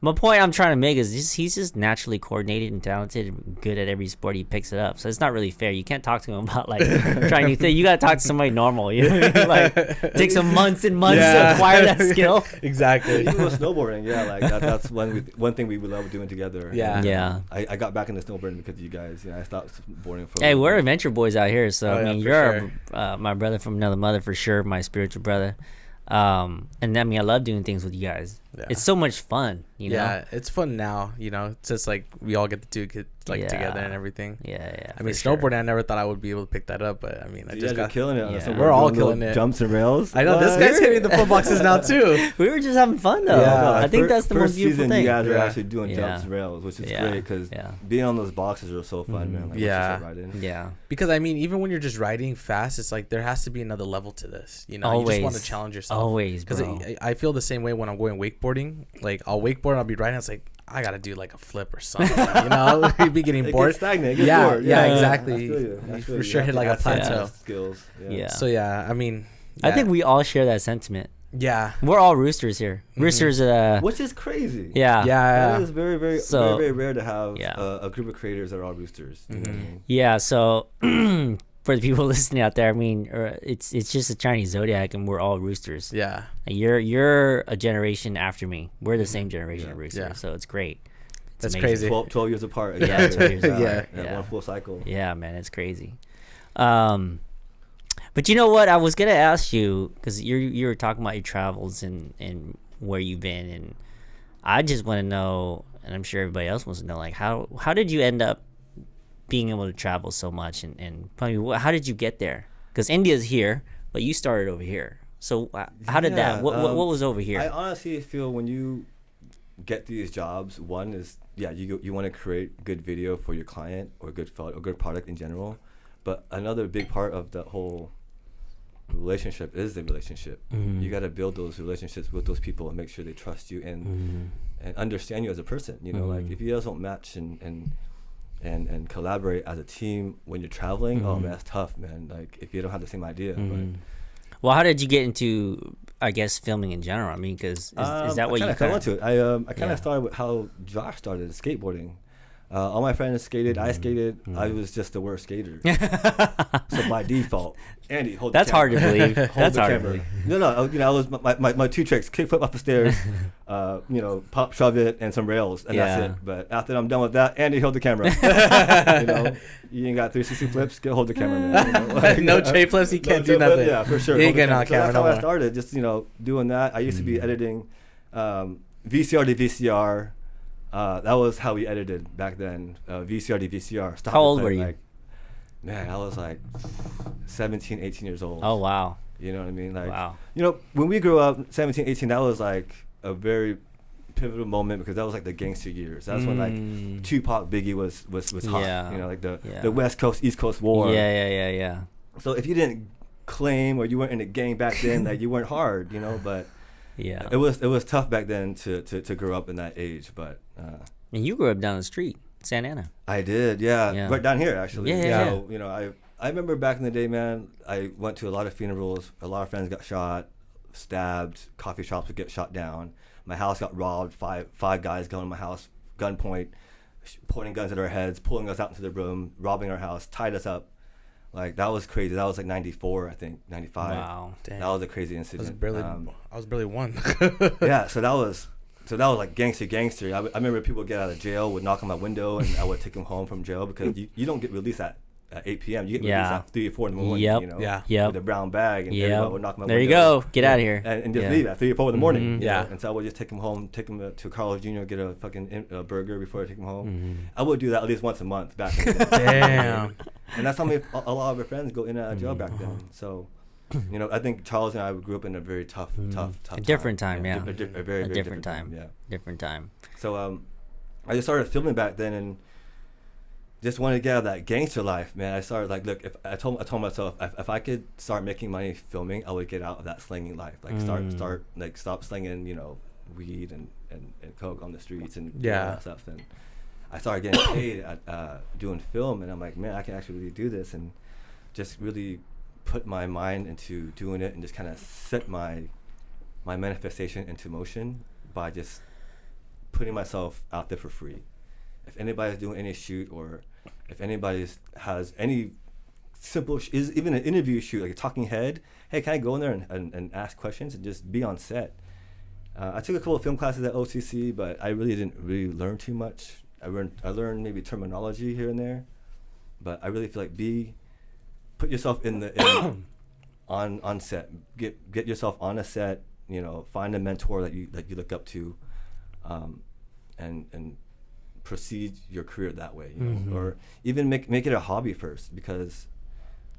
[SPEAKER 3] My point I'm trying to make is he's just naturally coordinated and talented and good at every sport. He picks it up. So it's not really fair. You can't talk to him about like trying new things. You got to talk to somebody normal. You know what I mean? Like take some months and months to acquire that skill.
[SPEAKER 2] Exactly.
[SPEAKER 4] Even with snowboarding, yeah, like that's one thing we love doing together.
[SPEAKER 2] Yeah.
[SPEAKER 3] Yeah.
[SPEAKER 4] I got back into snowboarding because of you guys. I stopped boarding for.
[SPEAKER 3] Hey, we're adventure boys out here. So
[SPEAKER 2] Oh,
[SPEAKER 3] I
[SPEAKER 2] yeah,
[SPEAKER 3] mean,
[SPEAKER 2] for
[SPEAKER 3] you're my brother from another mother for sure. My spiritual brother. And I mean, I love doing things with you guys.
[SPEAKER 2] Yeah.
[SPEAKER 3] It's so much fun, you know?
[SPEAKER 2] Yeah, it's fun now. It's just like we all get to do it
[SPEAKER 3] Yeah.
[SPEAKER 2] together and everything.
[SPEAKER 3] Yeah.
[SPEAKER 2] I mean,
[SPEAKER 3] for sure.
[SPEAKER 2] snowboarding, I never thought I would be able to pick that up, but I mean, I
[SPEAKER 4] You
[SPEAKER 2] just
[SPEAKER 4] guys are
[SPEAKER 2] got.
[SPEAKER 4] killing it. On the
[SPEAKER 3] Yeah.
[SPEAKER 4] snowboard,
[SPEAKER 2] We're all
[SPEAKER 4] doing little
[SPEAKER 2] killing it.
[SPEAKER 4] Jumps and rails.
[SPEAKER 2] I know this
[SPEAKER 4] What?
[SPEAKER 2] guy's hitting the full boxes now too.
[SPEAKER 3] We were just having fun though.
[SPEAKER 2] Yeah.
[SPEAKER 3] I think that's the most
[SPEAKER 4] first
[SPEAKER 3] beautiful
[SPEAKER 4] season
[SPEAKER 3] thing.
[SPEAKER 4] you guys are
[SPEAKER 2] Yeah.
[SPEAKER 4] actually doing
[SPEAKER 3] Yeah.
[SPEAKER 4] jumps and rails, which is
[SPEAKER 3] Yeah.
[SPEAKER 4] great because
[SPEAKER 3] Yeah.
[SPEAKER 4] being on those boxes are so fun, man. Like,
[SPEAKER 2] Yeah.
[SPEAKER 4] once you start riding.
[SPEAKER 3] Yeah.
[SPEAKER 2] Because I mean, even when you're just riding fast, it's like there has to be another level to this. You just want
[SPEAKER 3] Always.
[SPEAKER 2] to challenge yourself.
[SPEAKER 3] Always,
[SPEAKER 2] Because
[SPEAKER 3] bro.
[SPEAKER 2] I feel the same way when I'm going wakeboarding. Like I'll wakeboard, and I'll be riding. It's like I gotta do like a flip or something. You'd be getting
[SPEAKER 4] It
[SPEAKER 2] bored.
[SPEAKER 4] gets stagnant. It gets
[SPEAKER 2] Yeah,
[SPEAKER 4] bored.
[SPEAKER 2] yeah,
[SPEAKER 4] I
[SPEAKER 2] exactly.
[SPEAKER 4] feel you. I
[SPEAKER 2] You
[SPEAKER 4] feel
[SPEAKER 2] for
[SPEAKER 4] you.
[SPEAKER 2] sure
[SPEAKER 4] You
[SPEAKER 2] hit
[SPEAKER 4] have
[SPEAKER 2] like
[SPEAKER 4] to
[SPEAKER 2] a
[SPEAKER 4] add some
[SPEAKER 2] plateau.
[SPEAKER 4] skills.
[SPEAKER 3] Yeah.
[SPEAKER 2] So yeah, I mean,
[SPEAKER 3] I think we all share that sentiment.
[SPEAKER 2] yeah,
[SPEAKER 3] We're all roosters here. Roosters,
[SPEAKER 4] Which is crazy.
[SPEAKER 3] yeah.
[SPEAKER 2] yeah.
[SPEAKER 4] It is very, very,
[SPEAKER 3] So-
[SPEAKER 4] very, very rare to have
[SPEAKER 3] Yeah.
[SPEAKER 4] a group of creators that are all roosters. You know what I mean?
[SPEAKER 3] Yeah, so for the people listening out there, I mean, it's just a Chinese zodiac, and we're all roosters.
[SPEAKER 2] Yeah.
[SPEAKER 3] And you're a generation after me. We're the same generation of roosters,
[SPEAKER 2] Yeah.
[SPEAKER 3] so it's great. It's
[SPEAKER 2] That's
[SPEAKER 3] amazing.
[SPEAKER 2] crazy.
[SPEAKER 4] 12 years apart.
[SPEAKER 3] Yeah,
[SPEAKER 4] exactly.
[SPEAKER 3] 12 years apart.
[SPEAKER 2] Yeah.
[SPEAKER 3] Yeah.
[SPEAKER 4] One full cycle.
[SPEAKER 3] Yeah, man, it's crazy. But you know what? I was gonna ask you because you were talking about your travels and where you've been, and I just want to know, and I'm sure everybody else wants to know, like how did you end up being able to travel so much, and probably how did you get there? Because India's here, but you started over here. So how did
[SPEAKER 4] Yeah,
[SPEAKER 3] that? What was over here?
[SPEAKER 4] I honestly feel when you get these jobs, one is you want to create good video for your client or good product in general, but another big part of the whole relationship is the relationship. You got to build those relationships with those people and make sure they trust you and understand you as a person. Like if you guys don't match and collaborate as a team when you're traveling, oh man, that's tough, man. Like if you don't have the same idea. But
[SPEAKER 3] Well, how did you get into, I guess, filming in general? I mean, because is that what you
[SPEAKER 4] fell into it? I kind
[SPEAKER 3] Yeah.
[SPEAKER 4] of started with how Josh started skateboarding. All my friends skated. I skated. I was just the worst skater. So by default, Andy, hold.
[SPEAKER 3] That's
[SPEAKER 4] the
[SPEAKER 3] hard to
[SPEAKER 4] camera.
[SPEAKER 3] believe.
[SPEAKER 4] Hold
[SPEAKER 3] That's
[SPEAKER 4] the
[SPEAKER 3] hard to
[SPEAKER 4] camera.
[SPEAKER 3] believe.
[SPEAKER 4] No. I was my two tricks: kickflip up the stairs, pop, shove it, and some rails, and
[SPEAKER 3] Yeah.
[SPEAKER 4] that's it. But after I'm done with that, Andy, hold the camera. You ain't got 360 flips. Hold the camera, man.
[SPEAKER 2] No tray flips, he can't do
[SPEAKER 4] tray flip,
[SPEAKER 2] nothing.
[SPEAKER 4] Yeah, for sure.
[SPEAKER 2] He
[SPEAKER 4] Hold
[SPEAKER 2] ain't
[SPEAKER 4] the
[SPEAKER 2] getting on
[SPEAKER 4] So
[SPEAKER 2] camera
[SPEAKER 4] that's
[SPEAKER 2] no
[SPEAKER 4] how I
[SPEAKER 2] more.
[SPEAKER 4] started. Just doing that. I used to be editing VCR to VCR. That was how we edited back then. VCR to VCR. Stop
[SPEAKER 3] How
[SPEAKER 4] and
[SPEAKER 3] old
[SPEAKER 4] play,
[SPEAKER 3] were you?
[SPEAKER 4] Like, man, I was like 17, 18 years old.
[SPEAKER 3] Oh wow.
[SPEAKER 4] You know what I mean? Like,
[SPEAKER 3] Wow.
[SPEAKER 4] when we grew up, 17, 18, that was like a very pivotal moment because that was like the gangster years. That's when like Tupac, Biggie was hot.
[SPEAKER 3] Yeah.
[SPEAKER 4] Like
[SPEAKER 3] Yeah.
[SPEAKER 4] the West Coast, East Coast war.
[SPEAKER 3] Yeah.
[SPEAKER 4] So if you didn't claim or you weren't in a gang back then, like you weren't hard, but
[SPEAKER 3] Yeah.
[SPEAKER 4] it was tough back then to grow up in that age. But
[SPEAKER 3] And you grew up down the street, Santa Ana.
[SPEAKER 4] I did, yeah,
[SPEAKER 3] Yeah.
[SPEAKER 4] right down here actually.
[SPEAKER 3] Yeah.
[SPEAKER 4] So I remember back in the day, man. I went to a lot of funerals. A lot of friends got shot, stabbed. Coffee shops would get shot down. My house got robbed. Five guys going to my house, gunpoint, pointing guns at our heads, pulling us out into the room, robbing our house, tied us up. Like that was crazy. That was like 94, I think, 95.
[SPEAKER 3] Wow.
[SPEAKER 2] Damn.
[SPEAKER 4] That was a crazy
[SPEAKER 2] I
[SPEAKER 4] incident.
[SPEAKER 2] was barely one.
[SPEAKER 4] Yeah, so that was like gangster. I remember people get out of jail would knock on my window and I would take them home from jail because you don't get released at 8 p.m. You get released
[SPEAKER 3] Yeah.
[SPEAKER 4] at 3 or 4 in the morning.
[SPEAKER 3] Yep.
[SPEAKER 2] Yeah.
[SPEAKER 3] Yep.
[SPEAKER 4] With a brown bag and
[SPEAKER 3] Yep.
[SPEAKER 4] everyone would knock on my
[SPEAKER 3] There you
[SPEAKER 4] window.
[SPEAKER 3] go. Get out of here.
[SPEAKER 4] And just
[SPEAKER 3] Yeah.
[SPEAKER 4] leave at 3 or 4 in the morning.
[SPEAKER 3] Mhm.
[SPEAKER 2] Yeah.
[SPEAKER 4] And so I would just take them home, take them to Carl's Jr., get a fucking burger before I take them home.
[SPEAKER 3] Mhm.
[SPEAKER 4] I would do that at least once a month back in the day.
[SPEAKER 2] Damn.
[SPEAKER 4] And that's how many, a lot of our friends go in and out of jail back then. So, I think Charles and I grew up in a very tough
[SPEAKER 3] A different time, yeah.
[SPEAKER 4] A very, very
[SPEAKER 3] different time.
[SPEAKER 4] Yeah.
[SPEAKER 3] Different time.
[SPEAKER 4] So I just started filming back then, and just wanted to get out of that gangster life, man. I started like, look, if I told myself if I could start making money filming, I would get out of that slinging life. Like start like stop slinging, weed and coke on the streets and all that stuff. And I started getting paid at doing film, and I'm like, man, I can actually really do this, and just really put my mind into doing it, and just kind of set my manifestation into motion by just putting myself out there for free. If anybody's doing any shoot, or if anybody has any simple, is even an interview shoot, like a talking head, hey, can I go in there and ask questions and just be on set? I took a couple of film classes at OCC, but I really didn't really learn too much. I learned maybe terminology here and there, but I really feel like put yourself on set, get yourself on a set, find a mentor that you look up to, and proceed your career that way, or even make it a hobby first, because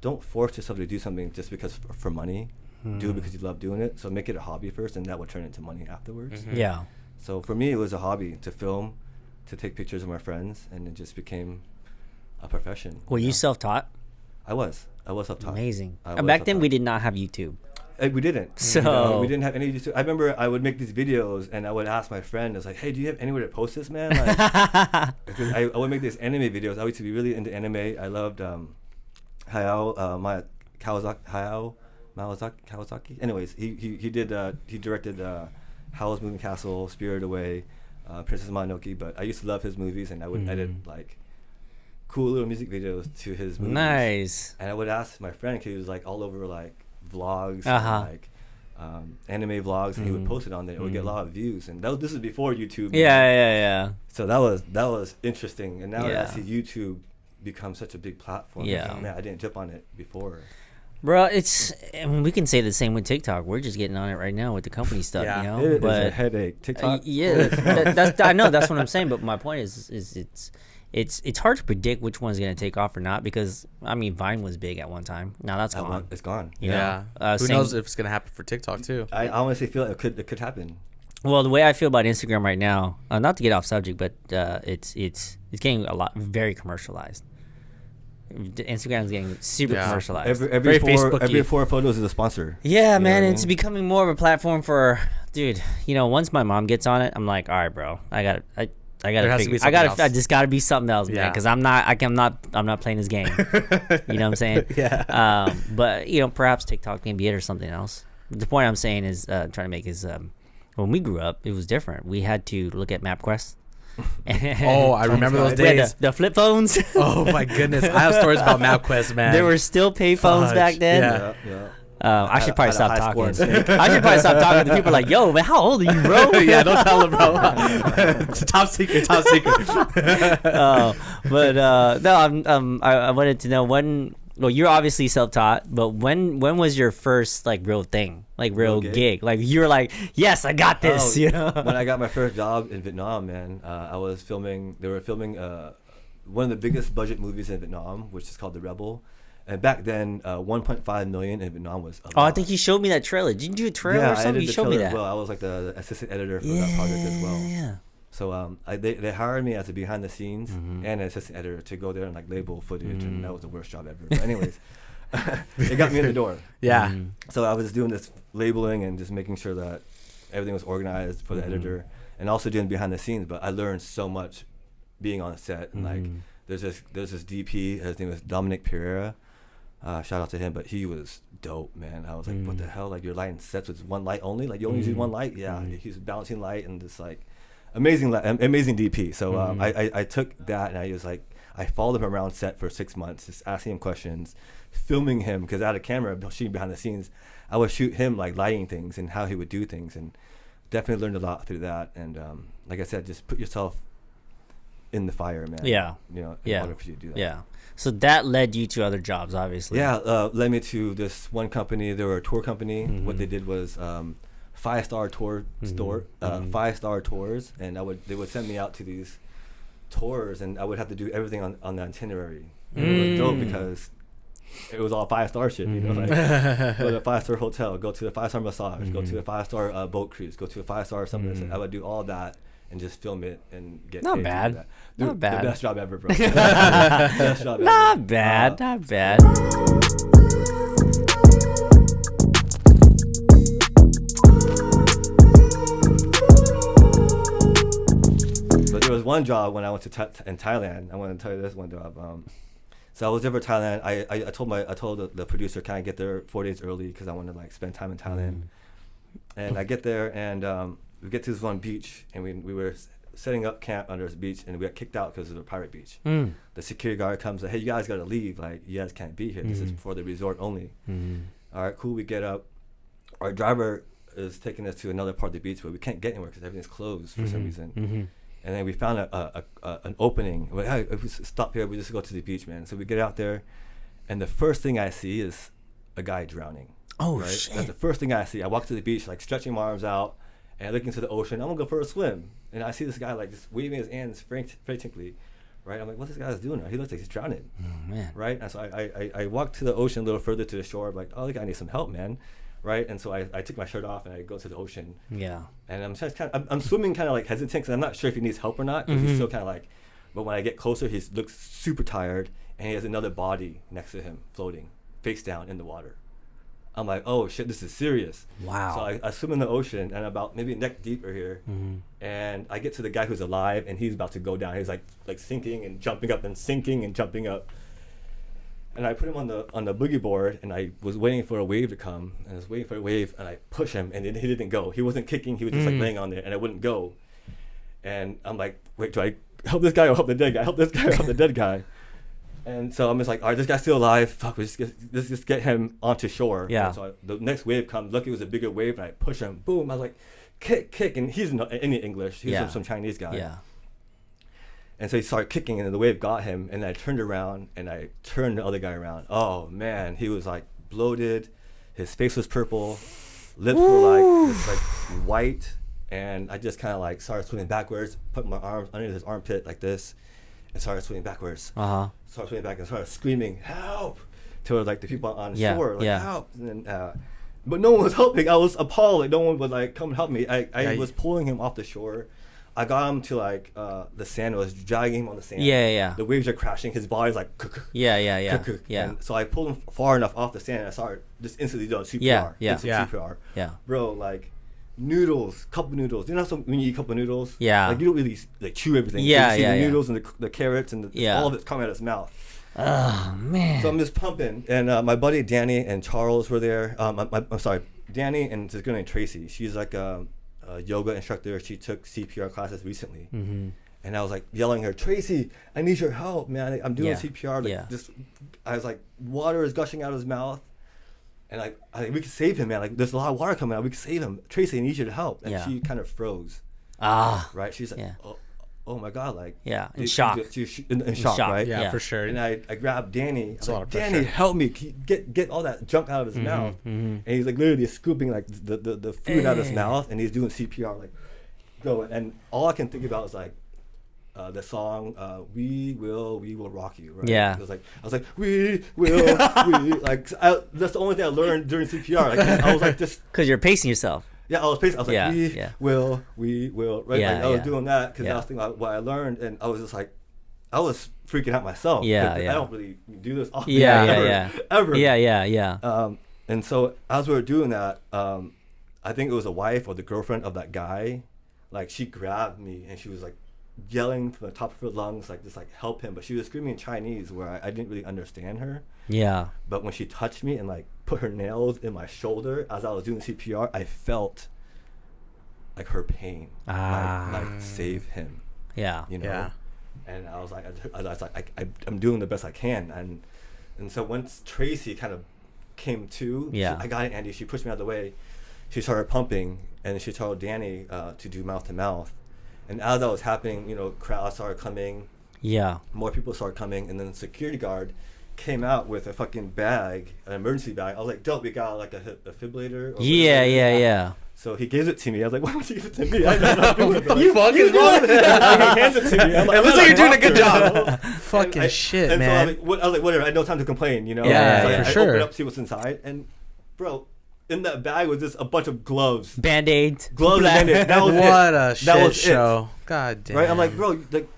[SPEAKER 4] don't force yourself to do something just because for money. Do it because you love doing it. So make it a hobby first, and that will turn into money afterwards.
[SPEAKER 3] Yeah.
[SPEAKER 4] So for me, it was a hobby to film, to take pictures of my friends, and it just became a profession.
[SPEAKER 3] Were you self-taught?
[SPEAKER 4] I was self-taught.
[SPEAKER 3] Amazing. Back then, we did not have YouTube.
[SPEAKER 4] We didn't.
[SPEAKER 3] So
[SPEAKER 4] we didn't have any YouTube. I remember I would make these videos, and I would ask my friend, I was like, hey, do you have anywhere to post this, man? Like, I would make these anime videos. I used to be really into anime. I loved Hayao Kawasaki. Anyways, he directed Howl's Moving Castle, Spirited Away, Princess Mononoke. But I used to love his movies, and I would edit like cool little music videos to his movies.
[SPEAKER 3] Nice.
[SPEAKER 4] And I would ask my friend, 'cause he was like all over like vlogs, and, like anime vlogs, and he would post it on there. It would get a lot of views, and this is before YouTube.
[SPEAKER 3] Yeah.
[SPEAKER 4] So that was interesting, and now I see YouTube become such a big platform.
[SPEAKER 3] Yeah.
[SPEAKER 4] Man, I didn't jump on it before.
[SPEAKER 3] Bro, we can say the same with TikTok. We're just getting on it right now with the company stuff,
[SPEAKER 4] It is a headache. TikTok.
[SPEAKER 3] That's I know, that's what I'm saying. But my point is it's hard to predict which one's gonna take off or not, because I mean Vine was big at one time. Now that's gone.
[SPEAKER 4] It's gone.
[SPEAKER 3] You know?
[SPEAKER 2] Who knows if it's gonna happen for TikTok too?
[SPEAKER 4] I honestly feel like it could happen.
[SPEAKER 3] Well, the way I feel about Instagram right now, not to get off subject, but it's getting very commercialized. Instagram is getting super commercialized.
[SPEAKER 4] Every four photos is a sponsor.
[SPEAKER 3] Yeah, man, it's becoming more of a platform for, dude. Once my mom gets on it, I'm like, all right, bro, I gotta just gotta be something else, man, because I'm not playing this game. You know what I'm saying?
[SPEAKER 2] Yeah.
[SPEAKER 3] But perhaps TikTok can be it or something else. The point I'm saying is trying to make is when we grew up, it was different. We had to look at MapQuest.
[SPEAKER 2] Oh, I remember those days.
[SPEAKER 3] The flip phones.
[SPEAKER 2] Oh my goodness, I have stories about MapQuest, man.
[SPEAKER 3] There were still pay phones back then.
[SPEAKER 4] Yeah.
[SPEAKER 3] I should probably stop talking. I should probably stop talking to people like, yo, man, how old are you, bro?
[SPEAKER 2] Yeah, don't tell them, bro. Top secret.
[SPEAKER 3] But no, I wanted to know when. Well, you're obviously self-taught, but when was your first like real thing, like real gig? Like you were like, yes, I got this. When
[SPEAKER 4] I got my first job in Vietnam, man, I was filming. They were filming one of the biggest budget movies in Vietnam, which is called The Rebel. And back then, 1.5 million in Vietnam was a lot.
[SPEAKER 3] Oh, I think you showed me that trailer. Did you do a trailer or something? You showed me that.
[SPEAKER 4] Well, I was like the assistant editor for that project as well.
[SPEAKER 3] Yeah.
[SPEAKER 4] So they hired me as a behind the scenes and an assistant editor to go there and like label footage, and that was the worst job ever. But anyways, it got me in the door.
[SPEAKER 2] Yeah.
[SPEAKER 4] So I was doing this labeling and just making sure that everything was organized for the editor, and also doing behind the scenes. But I learned so much being on set, and like there's this DP. His name was Dominic Pereira. Shout out to him, but he was dope, man. I was like, what the hell? Like, you're lighting sets with one light only? Like, you only use one light? Yeah, he's balancing light and just like amazing DP. So I took that, and I was like, I followed him around set for 6 months, just asking him questions, filming him, because I had a camera shooting behind the scenes. I would shoot him like lighting things and how he would do things, and definitely learned a lot through that. And like I said, just put yourself in the fire, man.
[SPEAKER 3] Yeah.
[SPEAKER 4] In order for you to do that.
[SPEAKER 3] Yeah. So that led you to other jobs, obviously.
[SPEAKER 4] Yeah, led me to this one company. They were a tour company. What they did was 5-star tour store, 5-star tours, and they would send me out to these tours, and I would have to do everything on the itinerary. And it was dope because it was all 5-star shit, like go to a 5-star hotel, go to a 5-star massage, go to a 5-star boat cruise, go to a 5-star something. I would do all that and just film it and get
[SPEAKER 3] Not
[SPEAKER 4] paid to do
[SPEAKER 3] bad.
[SPEAKER 4] that.
[SPEAKER 3] Not
[SPEAKER 4] Dude,
[SPEAKER 3] bad.
[SPEAKER 4] The best job ever, bro. Best job ever.
[SPEAKER 3] Not bad. Not bad.
[SPEAKER 4] But there was one job when I went to in Thailand. I want to tell you this one job. So I was there for Thailand. I told the producer, can I get there 4 days early because I want to like spend time in Thailand. And I get there and we get to this one beach and we were setting up camp under this beach and we got kicked out because it was a pirate beach. The security guard comes like, hey, you guys got to leave. Like, you guys can't be here. This is for the resort only. All right, cool. We get up. Our driver is taking us to another part of the beach, but we can't get anywhere because everything's closed for some reason. And then we found an opening. We're like, hey, if we stop here, we just go to the beach, man. So we get out there, and the first thing I see is a guy drowning.
[SPEAKER 3] Oh,
[SPEAKER 4] right?
[SPEAKER 3] shit.
[SPEAKER 4] That's the first thing I see. I walk to the beach, like stretching my arms out, and I look into the ocean. I'm gonna go for a swim, and I see this guy like just waving his hands frantically, right? I'm like, what's this guy doing? He looks like he's drowning,
[SPEAKER 3] Man.
[SPEAKER 4] right? And so I walk to the ocean a little further to the shore. I'm like, oh, the guy needs some help, man. Right, and so I took my shirt off and I go to the ocean.
[SPEAKER 3] Yeah.
[SPEAKER 4] And I'm just I'm swimming kind of like hesitant because I'm not sure if he needs help or not. Because he's still kind of like, but when I get closer, he looks super tired and he has another body next to him floating, face down in the water. I'm like, oh shit, this is serious.
[SPEAKER 3] Wow.
[SPEAKER 4] So I swim in the ocean and about maybe neck deeper here, and I get to the guy who's alive and he's about to go down. He's like sinking and jumping up and sinking and jumping up. And I put him on the boogie board, and I was waiting for a wave to come, and I was waiting for a wave, and I push him, and he didn't go. He wasn't kicking; he was just like laying on there, and I wouldn't go. And I'm like, wait, do I help this guy or help the dead guy? Help this guy or help the dead guy? And so I'm just like, all right, this guy's still alive. Fuck, let's just get him onto shore.
[SPEAKER 3] Yeah.
[SPEAKER 4] And so the next wave comes. Lucky it was a bigger wave, and I push him. Boom! I was like, kick, and he's not any English. He's some Chinese guy.
[SPEAKER 3] Yeah.
[SPEAKER 4] And so he started kicking, and the wave got him. And I turned around, and I turned the other guy around. Oh man, he was like bloated. His face was purple. Lips were like this, like white. And I just kind of like started swimming backwards, put my arms under his armpit like this, and started swimming backwards. Started swimming back and started screaming, "Help!" to like the people on shore, like help. And then, but no one was helping. I was appalled. Like, no one would like come and help me. I was pulling him off the shore. I got him to like the sand. I was dragging him on the sand.
[SPEAKER 3] Yeah.
[SPEAKER 4] The waves are crashing. His body's like.
[SPEAKER 3] Yeah.
[SPEAKER 4] And so I pulled him far enough off the sand. And I started just instantly doing CPR. CPR.
[SPEAKER 3] Yeah.
[SPEAKER 4] Bro, like noodles, cup of noodles. You know when you eat cup of noodles?
[SPEAKER 3] Yeah.
[SPEAKER 4] Like you don't really like chew everything.
[SPEAKER 3] Yeah,
[SPEAKER 4] so you see the
[SPEAKER 3] yeah.
[SPEAKER 4] noodles and the carrots and all of it's coming out of his mouth.
[SPEAKER 3] Oh man.
[SPEAKER 4] So I'm just pumping, and my buddy Danny and Charles were there. I'm sorry, Danny and this girl named Tracy. She's like a yoga instructor. She took CPR classes recently, and I was like yelling at her, Tracy, I need your help, man. I'm doing CPR. Like, I was like, water is gushing out of his mouth, and I we could save him, man. Like there's a lot of water coming out. We could save him. Tracy, I need you to help. And she kind of froze. Right. She's like, oh my God, like
[SPEAKER 3] in shock.
[SPEAKER 4] She's in shock, right?
[SPEAKER 2] Yeah, for sure.
[SPEAKER 4] And I grabbed Danny. I was like, Danny, help me, get all that junk out of his mouth. And he's like literally scooping like the food out of his mouth, and he's doing CPR like going. And all I can think about is like the song "We Will Rock You." Right?
[SPEAKER 3] Yeah.
[SPEAKER 4] I was like, we will, we like. That's the only thing I learned during CPR. Like I was like just
[SPEAKER 3] because you're pacing yourself.
[SPEAKER 4] Yeah, I was pacing. I was like, we will, right?
[SPEAKER 3] Yeah,
[SPEAKER 4] like, I was doing that because I was thinking about what I learned, and I was just like, I was freaking out myself. I don't really do this often. Ever.
[SPEAKER 3] Yeah.
[SPEAKER 4] And so as we were doing that, I think it was the wife or the girlfriend of that guy, like she grabbed me and she was like yelling from the top of her lungs, like just like help him, but she was screaming in Chinese where I didn't really understand her.
[SPEAKER 3] Yeah.
[SPEAKER 4] But when she touched me and like put her nails in my shoulder as I was doing CPR, I felt like her pain. Like save him.
[SPEAKER 3] Yeah.
[SPEAKER 4] You know?
[SPEAKER 2] Yeah.
[SPEAKER 4] And I was like, I'm doing the best I can. And so once Tracy kind of came to, I got it, Andy. She pushed me out of the way. She started pumping, and she told Danny to do mouth to mouth. And as that was happening, crowds started coming. Yeah. More people started coming, and then the security guard came out with a fucking bag, an emergency bag. I was like, dope, we got like a defibrillator.
[SPEAKER 3] Yeah.
[SPEAKER 4] So he gives it to me. I was like, why would you give it to me? I don't know what I'm doing, but
[SPEAKER 2] You fucking wrong.
[SPEAKER 4] he hands it to me. I'm like,
[SPEAKER 2] It looks like you're doing a good
[SPEAKER 4] doctor.
[SPEAKER 2] job. Fucking shit,
[SPEAKER 4] and
[SPEAKER 2] man.
[SPEAKER 4] So I was like, whatever. I had no time to complain,
[SPEAKER 2] Yeah,
[SPEAKER 4] so
[SPEAKER 2] for
[SPEAKER 4] I
[SPEAKER 2] sure.
[SPEAKER 4] opened up, see what's inside, and bro, in that bag was just a bunch of gloves.
[SPEAKER 3] Band-Aids.
[SPEAKER 4] Gloves and Band-Aids. That was
[SPEAKER 2] what
[SPEAKER 4] it.
[SPEAKER 2] a
[SPEAKER 4] That
[SPEAKER 2] shit
[SPEAKER 4] was
[SPEAKER 2] show. God damn.
[SPEAKER 4] Right? I'm like, bro, like,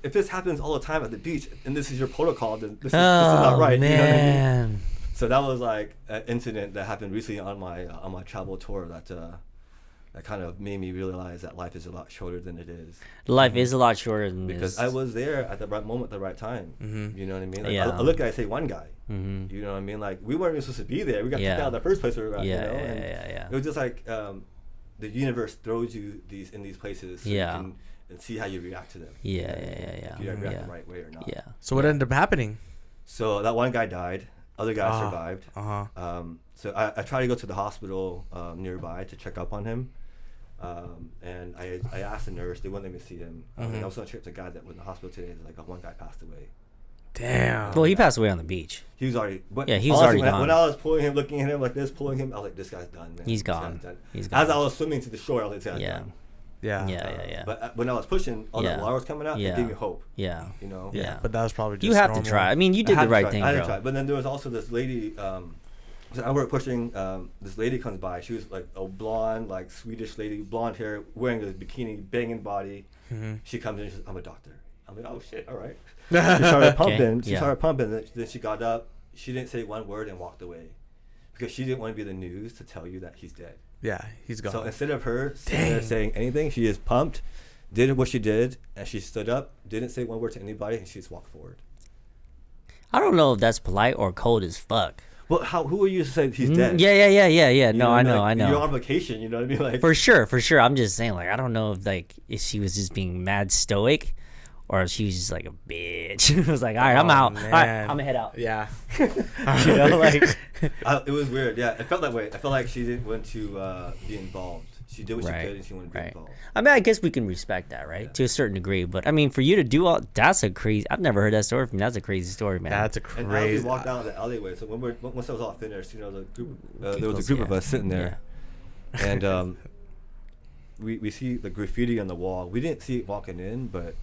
[SPEAKER 4] if this happens all the time at the beach and this is your protocol, then this is not right.
[SPEAKER 3] Man.
[SPEAKER 4] You know what I mean? So that was like an incident that happened recently on my travel tour that kind of made me realize that life is a lot shorter than it is.
[SPEAKER 3] Life is a lot shorter than
[SPEAKER 4] Because I was there at the right moment, at the right time.
[SPEAKER 2] Mm-hmm.
[SPEAKER 4] You know what I mean? Like,
[SPEAKER 3] Yeah.
[SPEAKER 4] I look at it, I say one guy.
[SPEAKER 3] Mm-hmm.
[SPEAKER 4] You know what I mean? Like, we weren't even supposed to be there. We got kicked out of the first place we were at.
[SPEAKER 3] Yeah,
[SPEAKER 4] you know?
[SPEAKER 3] yeah.
[SPEAKER 4] It was just like the universe throws you in these places so you can and see how you react to them.
[SPEAKER 3] Yeah.
[SPEAKER 4] If you react the right way or not.
[SPEAKER 3] Yeah.
[SPEAKER 2] So what ended up happening?
[SPEAKER 4] So that one guy died. Other guy survived.
[SPEAKER 2] Uh-huh.
[SPEAKER 4] So I tried to go to the hospital nearby to check up on him. And I asked the nurse. They wouldn't let me see him. I was going to check the guy that was in the hospital today. Like one guy passed away.
[SPEAKER 2] Damn.
[SPEAKER 3] Well, he passed away on the beach.
[SPEAKER 4] He was already.
[SPEAKER 3] He was already gone.
[SPEAKER 4] When I was pulling him, looking at him like this, pulling him, I was like, "This guy's done, man.
[SPEAKER 3] He's
[SPEAKER 4] This
[SPEAKER 3] gone.
[SPEAKER 4] guy's done."
[SPEAKER 3] He's gone.
[SPEAKER 4] As I was swimming to the shore, I was like, "This guy's done."
[SPEAKER 2] Yeah.
[SPEAKER 3] Yeah.
[SPEAKER 4] But when I was pushing, all that water was coming out. It gave me hope.
[SPEAKER 3] Yeah.
[SPEAKER 4] You know.
[SPEAKER 3] Yeah.
[SPEAKER 2] But that was probably just
[SPEAKER 3] You have
[SPEAKER 2] normal.
[SPEAKER 3] to try. I mean, you did the right thing,
[SPEAKER 4] I had
[SPEAKER 3] bro.
[SPEAKER 4] to try. But then there was also this lady. So I were pushing. This lady comes by. She was like a blonde, like Swedish lady, blonde hair, wearing a bikini, banging body.
[SPEAKER 2] Mm-hmm.
[SPEAKER 4] She comes in. She says, "I'm a doctor." I'm like, "Oh shit! All right." She started pumping.
[SPEAKER 3] Okay,
[SPEAKER 4] She started pumping. Then she got up. She didn't say one word and walked away, because she didn't want to be the news to tell you that he's dead.
[SPEAKER 2] Yeah, he's gone.
[SPEAKER 4] So instead of her sitting there saying anything, she just pumped, did what she did, and she stood up, didn't say one word to anybody, and she just walked forward.
[SPEAKER 3] I don't know if that's polite or cold as fuck.
[SPEAKER 4] Well, who are you to say he's dead?
[SPEAKER 3] Yeah.
[SPEAKER 4] You
[SPEAKER 3] No,
[SPEAKER 4] what
[SPEAKER 3] I
[SPEAKER 4] mean?
[SPEAKER 3] know,
[SPEAKER 4] Like,
[SPEAKER 3] I know.
[SPEAKER 4] You're on vacation, you know what I mean? Like,
[SPEAKER 3] For sure. I'm just saying, like, I don't know if she was just being mad stoic, or if she was just like a bitch. It was like, all right, I'm out.
[SPEAKER 2] Man.
[SPEAKER 3] All right, I'm gonna head out.
[SPEAKER 2] Yeah.
[SPEAKER 3] You know, like,
[SPEAKER 4] it was weird. Yeah, it felt that way. I felt like she didn't want to be involved. She did what she could, and she wanted to be involved.
[SPEAKER 3] I mean, I guess we can respect that, right, to a certain degree. But I mean, for you to do all that's a crazy. I've never heard that story from you. That's a crazy story, man.
[SPEAKER 2] That's a
[SPEAKER 4] And as
[SPEAKER 2] crazy.
[SPEAKER 4] we walked down the alleyway, so once I was all finished, you know, the group, there was a group of us sitting there, and we see the graffiti on the wall. We didn't see it walking in, but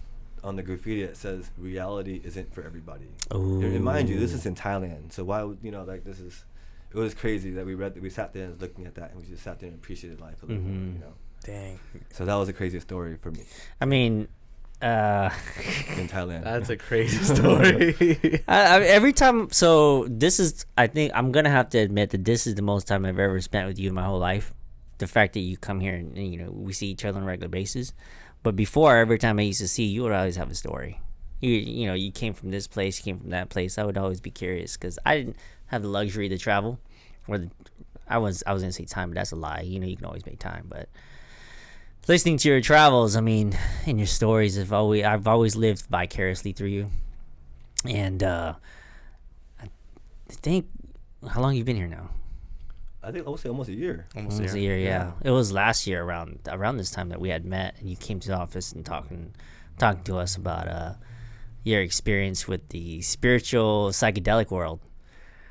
[SPEAKER 4] on the graffiti it says "Reality isn't for everybody."
[SPEAKER 3] Ooh.
[SPEAKER 4] And mind you, this is in Thailand, so why would like this is? It was crazy that we sat there and was looking at that, and we just sat there and appreciated life a little bit, you know.
[SPEAKER 2] Dang.
[SPEAKER 4] So that was a crazy story for me
[SPEAKER 3] I mean,
[SPEAKER 4] in Thailand.
[SPEAKER 2] That's a crazy story.
[SPEAKER 3] I every time. So this is. I think I'm gonna have to admit that this is the most time I've ever spent with you in my whole life. The fact that you come here and we see each other on a regular basis. But before, every time I used to see you, you would always have a story. You came from this place, you came from that place. I would always be curious because I didn't have the luxury to travel. I was gonna say time, but that's a lie. You can always make time. But listening to your travels, I mean, and your stories, I've always lived vicariously through you. And I think, how long you been here now?
[SPEAKER 4] I think I would say almost a year.
[SPEAKER 3] Almost a year, yeah. It was last year around this time that we had met, and you came to the office and talking to us about your experience with the spiritual psychedelic world.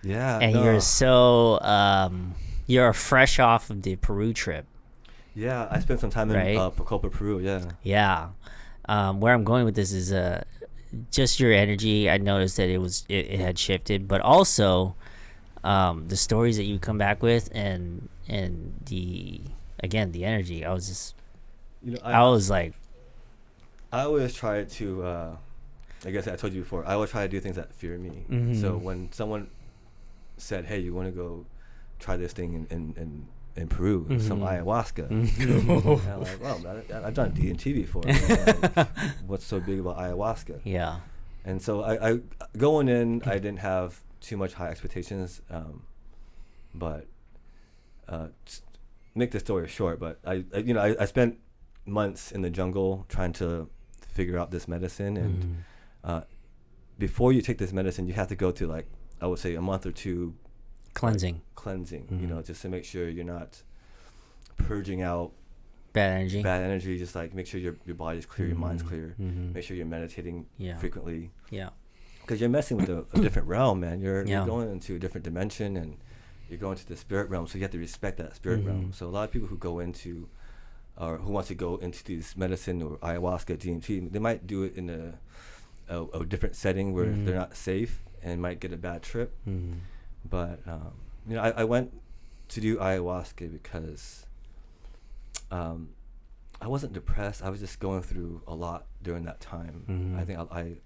[SPEAKER 4] Yeah.
[SPEAKER 3] And you're so you're fresh off of the Peru trip.
[SPEAKER 4] Yeah, I spent some time in
[SPEAKER 3] Right?
[SPEAKER 4] Procopa, Peru. Yeah.
[SPEAKER 3] Yeah. Where I'm going with this is just your energy. I noticed that it had shifted, but also the stories that you come back with and the energy. I was just I was like,
[SPEAKER 4] I always try to I guess I told you before, I always try to do things that fear me. So when someone said, "Hey, you want to go try this thing in Peru, some ayahuasca?" I'm like, well, I've done DMT before. What's so big about ayahuasca?
[SPEAKER 3] yeah.
[SPEAKER 4] And so I going in, I didn't have too much high expectations, but make the story short. But I spent months in the jungle trying to figure out this medicine, and before you take this medicine, you have to go to I would say a month or two
[SPEAKER 3] Cleansing.
[SPEAKER 4] Just to make sure you're not purging out
[SPEAKER 3] Bad energy.
[SPEAKER 4] just make sure your body's clear, your mind's clear, make sure you're meditating frequently,
[SPEAKER 3] Yeah.
[SPEAKER 4] because you're messing with a different realm, man. You're going into a different dimension, and you're going to the spirit realm, so you have to respect that spirit realm. So a lot of people who go into or who wants to go into these medicine or ayahuasca, DMT, they might do it in a different setting where they're not safe and might get a bad trip. But I went to do ayahuasca because I wasn't depressed. I was just going through a lot during that time.
[SPEAKER 3] Mm-hmm.
[SPEAKER 4] I think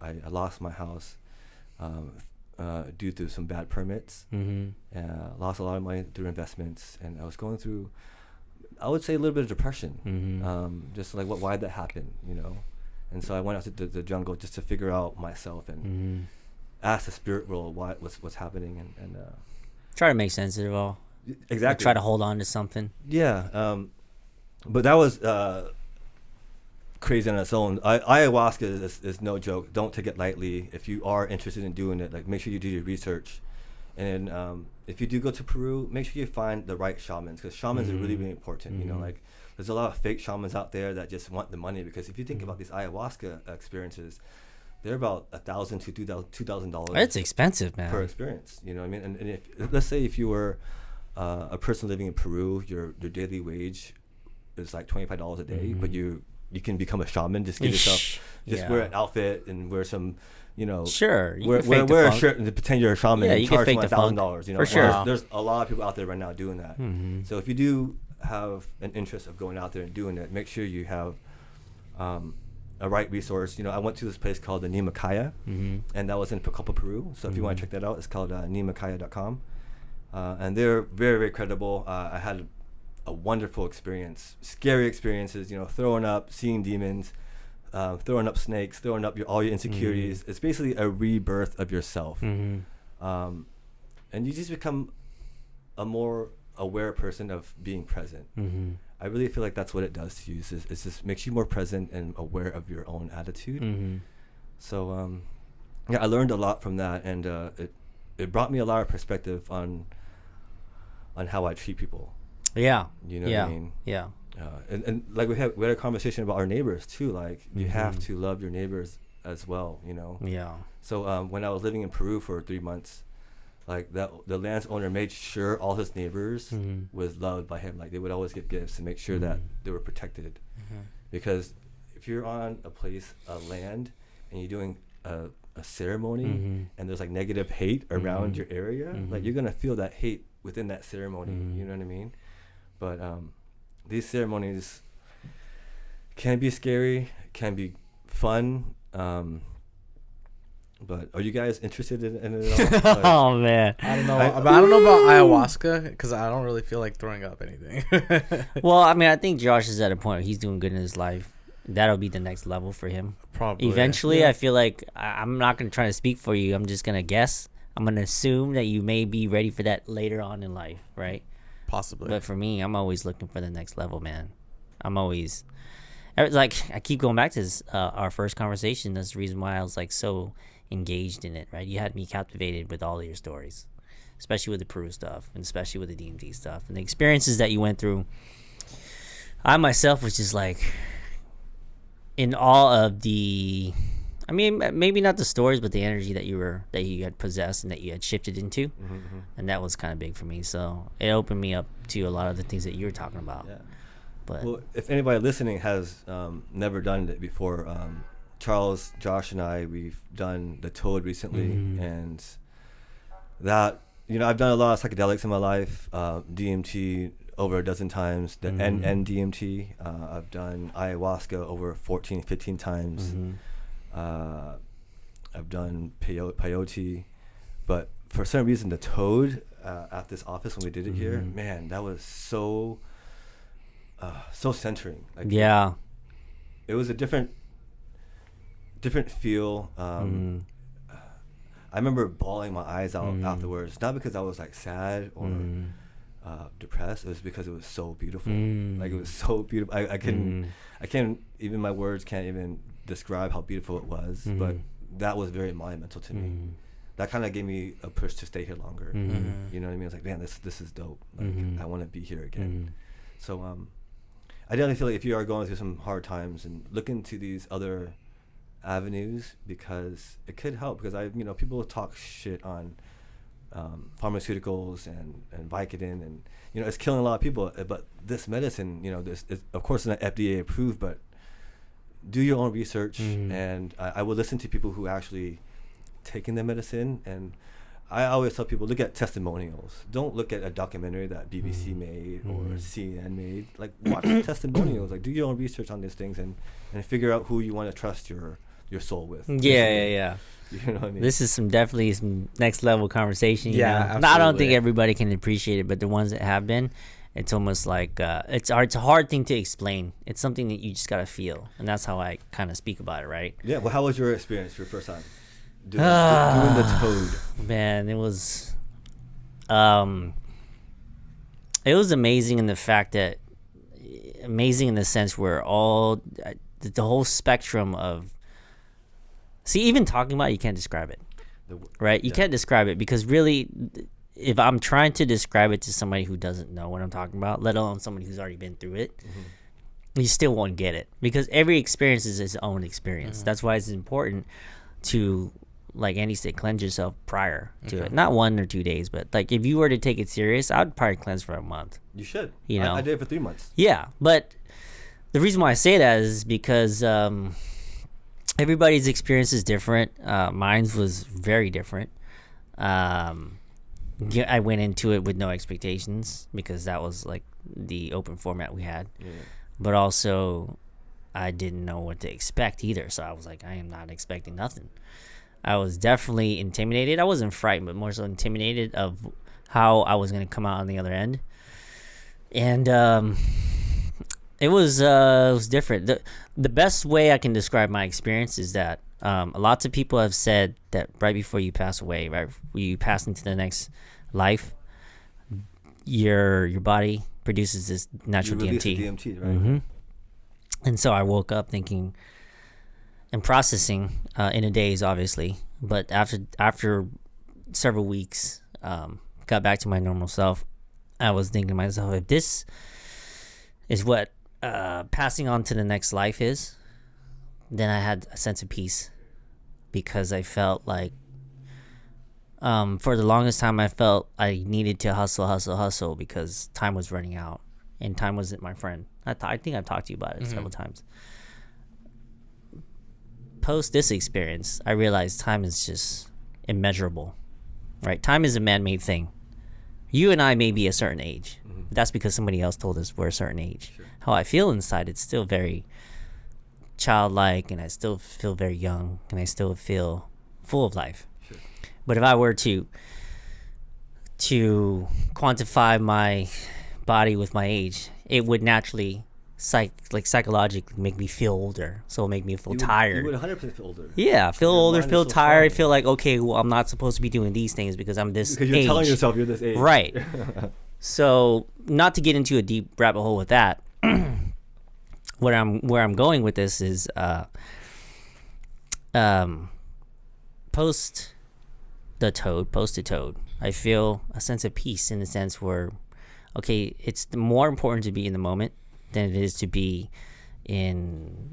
[SPEAKER 4] I lost my house due to some bad permits. Lost a lot of money through investments, and I was going through, I would say, a little bit of depression. Just like, why'd that happen, you know? And so I went out to the jungle just to figure out myself and ask the spirit world what's happening and
[SPEAKER 3] try to make sense of it all.
[SPEAKER 4] Exactly.
[SPEAKER 3] Like, try to hold on to something.
[SPEAKER 4] Yeah. But that was crazy on its own. Ayahuasca is no joke. Don't take it lightly. If you are interested in doing it, like, make sure you do your research. And if you do go to Peru, make sure you find the right shamans, because shamans are really, really important. You know, like, there's a lot of fake shamans out there that just want the money, because if you think about these ayahuasca experiences, they're about $1,000 to $2,000.
[SPEAKER 3] It's expensive, man.
[SPEAKER 4] Per experience. You know what I mean? And if, let's say if you were a person living in Peru, your daily wage is like $25 a day, but you can become a shaman. Just get yourself, wear an outfit and wear some, you know,
[SPEAKER 3] sure, you
[SPEAKER 4] wear a shirt and pretend you're a shaman.
[SPEAKER 3] Yeah,
[SPEAKER 4] and
[SPEAKER 3] you can
[SPEAKER 4] charge
[SPEAKER 3] fake the funk.
[SPEAKER 4] $1,000. You know,
[SPEAKER 3] For sure.
[SPEAKER 4] There's a lot of people out there right now doing that. So if you do have an interest of going out there and doing it, make sure you have a right resource. You know, I went to this place called the Nimakaya, and that was in Pucallpa, Peru. So if you want to check that out, it's called nimakaya.com. And they're very, very credible. I had a wonderful experience, scary experiences, you know, throwing up, seeing demons, throwing up snakes, throwing up all your insecurities. It's basically a rebirth of yourself. And you just become a more aware person of being present. I really feel like that's what it does to you. It just makes you more present and aware of your own attitude. So, yeah, I learned a lot from that, and it brought me a lot of perspective on how I treat people.
[SPEAKER 3] Yeah.
[SPEAKER 4] You know what I mean?
[SPEAKER 3] Yeah.
[SPEAKER 4] And like we had a conversation about our neighbors too. Like, you have to love your neighbors as well, you know?
[SPEAKER 3] Yeah.
[SPEAKER 4] So when I was living in Peru for 3 months, like, the landowner made sure all his neighbors was loved by him. Like, they would always give gifts and make sure that they were protected. Because if you're on a land, and you're doing a ceremony, and there's like negative hate around your area, like, you're gonna feel that hate within that ceremony. You know what I mean? But these ceremonies can be scary, can be fun. But are you guys interested in it all? Like,
[SPEAKER 3] Oh man.
[SPEAKER 2] I don't know. I don't know about ayahuasca, because I don't really feel like throwing up anything.
[SPEAKER 3] Well, I mean, I think Josh is at a point where he's doing good in his life. That'll be the next level for him.
[SPEAKER 2] Probably.
[SPEAKER 3] Eventually,
[SPEAKER 2] Yeah.
[SPEAKER 3] I feel like I'm not going to try to speak for you. I'm just going to guess. I'm going to assume that you may be ready for that later on in life, right?
[SPEAKER 2] Possibly.
[SPEAKER 3] But for me, I'm always looking for the next level, man. I'm always, like, I keep going back to this, our first conversation. That's the reason why I was like so engaged in it, right? You had me captivated with all of your stories, especially with the Peru stuff, and especially with the DMT stuff and the experiences that you went through. I myself was just like in awe of the, I mean, maybe not the stories, but the energy that you had possessed and that you had shifted into. And that was kind of big for me. So it opened me up to a lot of the things that you were talking about.
[SPEAKER 4] Yeah.
[SPEAKER 3] But
[SPEAKER 4] well, if anybody listening has never done it before, Charles, Josh, and we've done the Toad recently, and that, you know, I've done a lot of psychedelics in my life, DMT over a dozen times, the NDMT. I've done ayahuasca over 14, 15 times. I've done peyote, but for some reason, the Toad at this office when we did it here, man, that was so centering. Like,
[SPEAKER 3] yeah.
[SPEAKER 4] It was a different feel. I remember bawling my eyes out afterwards, not because I was like sad or depressed. It was because it was so beautiful. Like, it was so beautiful. I can't even, my words can't even describe how beautiful it was. But that was very monumental to me. That kind of gave me a push to stay here longer. You know what I mean? I was like, man, this is dope. Like, I want to be here again. So I definitely feel like if you are going through some hard times, and look into these other avenues, because it could help. Because people talk shit on pharmaceuticals and Vicodin, and it's killing a lot of people. But this medicine, this is, of course, not FDA approved, but do your own research. And I would listen to people who actually taken the medicine, and I always tell people, look at testimonials. Don't look at a documentary that BBC made or CNN made. Like, watch testimonials. Like, do your own research on these things and figure out who you want to trust your soul with.
[SPEAKER 3] Yeah.
[SPEAKER 4] You know what I mean?
[SPEAKER 3] This is definitely some next level conversation.
[SPEAKER 2] Yeah,
[SPEAKER 3] I don't
[SPEAKER 2] absolutely.
[SPEAKER 3] think everybody can appreciate it, but the ones that have been, it's almost like it's a hard thing to explain. It's something that you just gotta feel, and that's how I kind of speak about it, right?
[SPEAKER 4] Yeah. Well, how was your experience for your first time doing the toad?
[SPEAKER 3] Man, it was amazing in the fact that amazing in the sense where all the whole spectrum of even talking about it, you can't describe it, right? You can't describe it because really, if I'm trying to describe it to somebody who doesn't know what I'm talking about, let alone somebody who's already been through it, you still won't get it because every experience is its own experience. That's why it's important to, like Andy said, cleanse yourself prior to it. Not 1 or 2 days, but like if you were to take it serious, I would probably cleanse for a month.
[SPEAKER 4] You should.
[SPEAKER 3] You know,
[SPEAKER 4] I did it for 3 months.
[SPEAKER 3] Yeah, but the reason why I say that is because everybody's experience is different. Mine was very different. I went into it with no expectations because that was like the open format we had. Yeah. But also, I didn't know what to expect either. So I was like, I am not expecting nothing. I was definitely intimidated. I wasn't frightened, but more so intimidated of how I was going to come out on the other end. And it was different. The best way I can describe my experience is that lots of people have said that right before you pass away, right, you pass into the next life, your body produces this natural
[SPEAKER 4] you
[SPEAKER 3] DMT.
[SPEAKER 4] The DMT, right?
[SPEAKER 3] And so I woke up thinking and processing in a daze, obviously. But after several weeks, got back to my normal self. I was thinking to myself, if this is what passing on to the next life is, then I had a sense of peace because I felt like for the longest time I felt I needed to hustle because time was running out and time wasn't my friend. I think I've talked to you about it several times. Post this experience, I realized time is just immeasurable, right? Time is a man-made thing. You and I may be a certain age. But that's because somebody else told us we're a certain age. Sure. How I feel inside, it's still very childlike, and I still feel very young, and I still feel full of life. Sure. But if I were to quantify my body with my age, it would naturally psychologically make me feel older, so it'll make me feel tired.
[SPEAKER 4] You would 100% feel older.
[SPEAKER 3] Yeah, feel older, feel tired, feel like, okay, well, I'm not supposed to be doing these things because I'm this
[SPEAKER 4] because you're
[SPEAKER 3] age.
[SPEAKER 4] Telling yourself you're this age.
[SPEAKER 3] Right. So, not to get into a deep rabbit hole with that, where I'm going with this is post the toad, I feel a sense of peace in the sense where, okay, it's more important to be in the moment than it is to be in,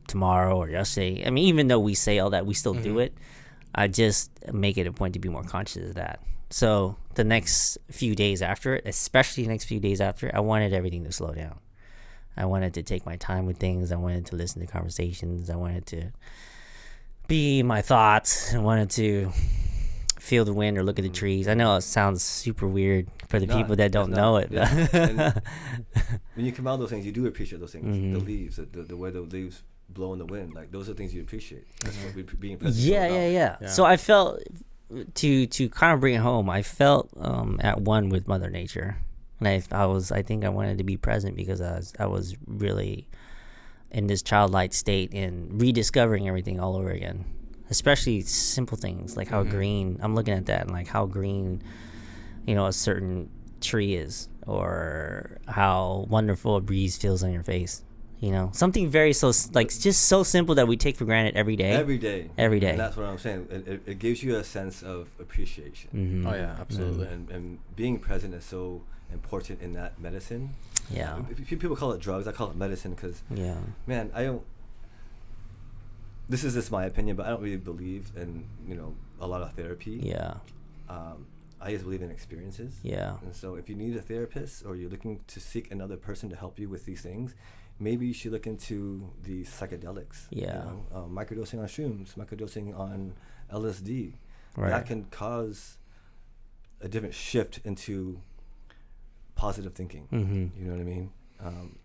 [SPEAKER 3] tomorrow or yesterday. I mean, even though we say all that, we still do it. I just make it a point to be more conscious of that. So the next few days after it, especially the next few days after, I wanted everything to slow down. I wanted to take my time with things. I wanted to listen to conversations. I wanted to be my thoughts. I wanted to feel the wind or look at the trees. I know it sounds super weird for the people that don't know it.
[SPEAKER 4] Yeah. When you come out of those things, you do appreciate those things. The leaves, the way the leaves blow in the wind, like those are things you appreciate. That's what being present.
[SPEAKER 3] Yeah. So I felt to kind of bring it home. I felt at one with Mother Nature, and I think I wanted to be present because I was really in this childlike state and rediscovering everything all over again. Especially simple things like how green, I'm looking at that and like how green, a certain tree is, or how wonderful a breeze feels on your face. Something very just so simple that we take for granted every day.
[SPEAKER 4] Every day.
[SPEAKER 3] And
[SPEAKER 4] that's what I'm saying. It gives you a sense of appreciation.
[SPEAKER 2] Oh yeah, absolutely.
[SPEAKER 4] And being present is so important in that medicine.
[SPEAKER 3] Yeah.
[SPEAKER 4] People call it drugs. I call it medicine because, man, I don't. This is just my opinion, but I don't really believe in a lot of therapy.
[SPEAKER 3] Yeah.
[SPEAKER 4] I just believe in experiences.
[SPEAKER 3] Yeah.
[SPEAKER 4] And so if you need a therapist or you're looking to seek another person to help you with these things, maybe you should look into the psychedelics.
[SPEAKER 3] Yeah.
[SPEAKER 4] Microdosing on shrooms, microdosing on LSD.
[SPEAKER 3] Right.
[SPEAKER 4] That can cause a different shift into positive thinking. You know what I mean?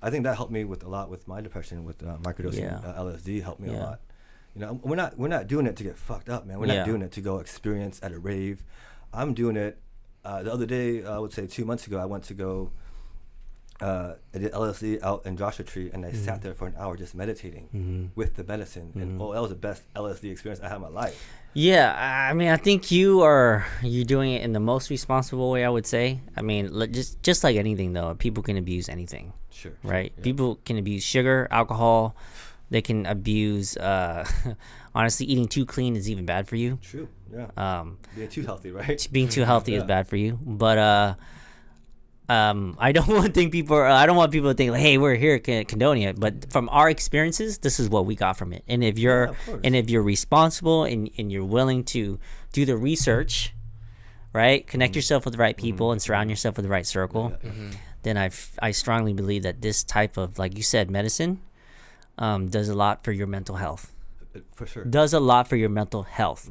[SPEAKER 4] I think that helped me with a lot with my depression. With microdosing LSD helped me a lot. You know, we're not doing it to get fucked up, man. We're not doing it to go experience at a rave. I'm doing it. The other day, I would say 2 months ago, I went to go. I did LSD out in Joshua Tree, and I sat there for an hour just meditating with the medicine, and that was the best LSD experience I had in my life.
[SPEAKER 3] Yeah, I mean, I think you're doing it in the most responsible way, I would say. I mean, just like anything, though, people can abuse anything.
[SPEAKER 4] Sure.
[SPEAKER 3] Right?
[SPEAKER 4] Yeah.
[SPEAKER 3] People can abuse sugar, alcohol. They can abuse. Honestly, eating too clean is even bad for you.
[SPEAKER 4] True. Yeah. Being too healthy, right?
[SPEAKER 3] Being too healthy is bad for you. But I don't want people to think like, hey, we're here condoning it. But from our experiences, this is what we got from it. And if you're responsible and you're willing to do the research, right, connect yourself with the right people and surround yourself with the right circle, then I strongly believe that this type of, like you said, medicine does a lot for your mental health.
[SPEAKER 4] For sure.
[SPEAKER 3] Does a lot for your mental health.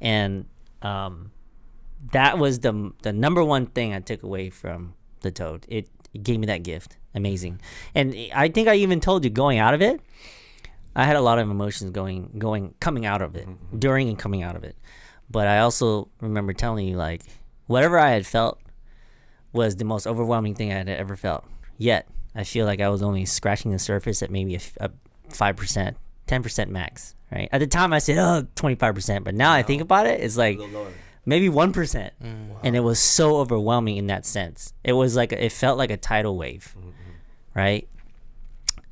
[SPEAKER 3] And that was the number one thing I took away from the Toad. It gave me that gift. Amazing. And I think I even told you, going out of it, I had a lot of emotions coming out of it, during and coming out of it. But I also remember telling you, like, whatever I had felt was the most overwhelming thing I had ever felt. Yet I feel like I was only scratching the surface at maybe a 5%, 10% max, right? At the time I said, 25%, but now I think about it, it's like maybe 1%. And it was so overwhelming in that sense. It was like, it felt like a tidal wave, right?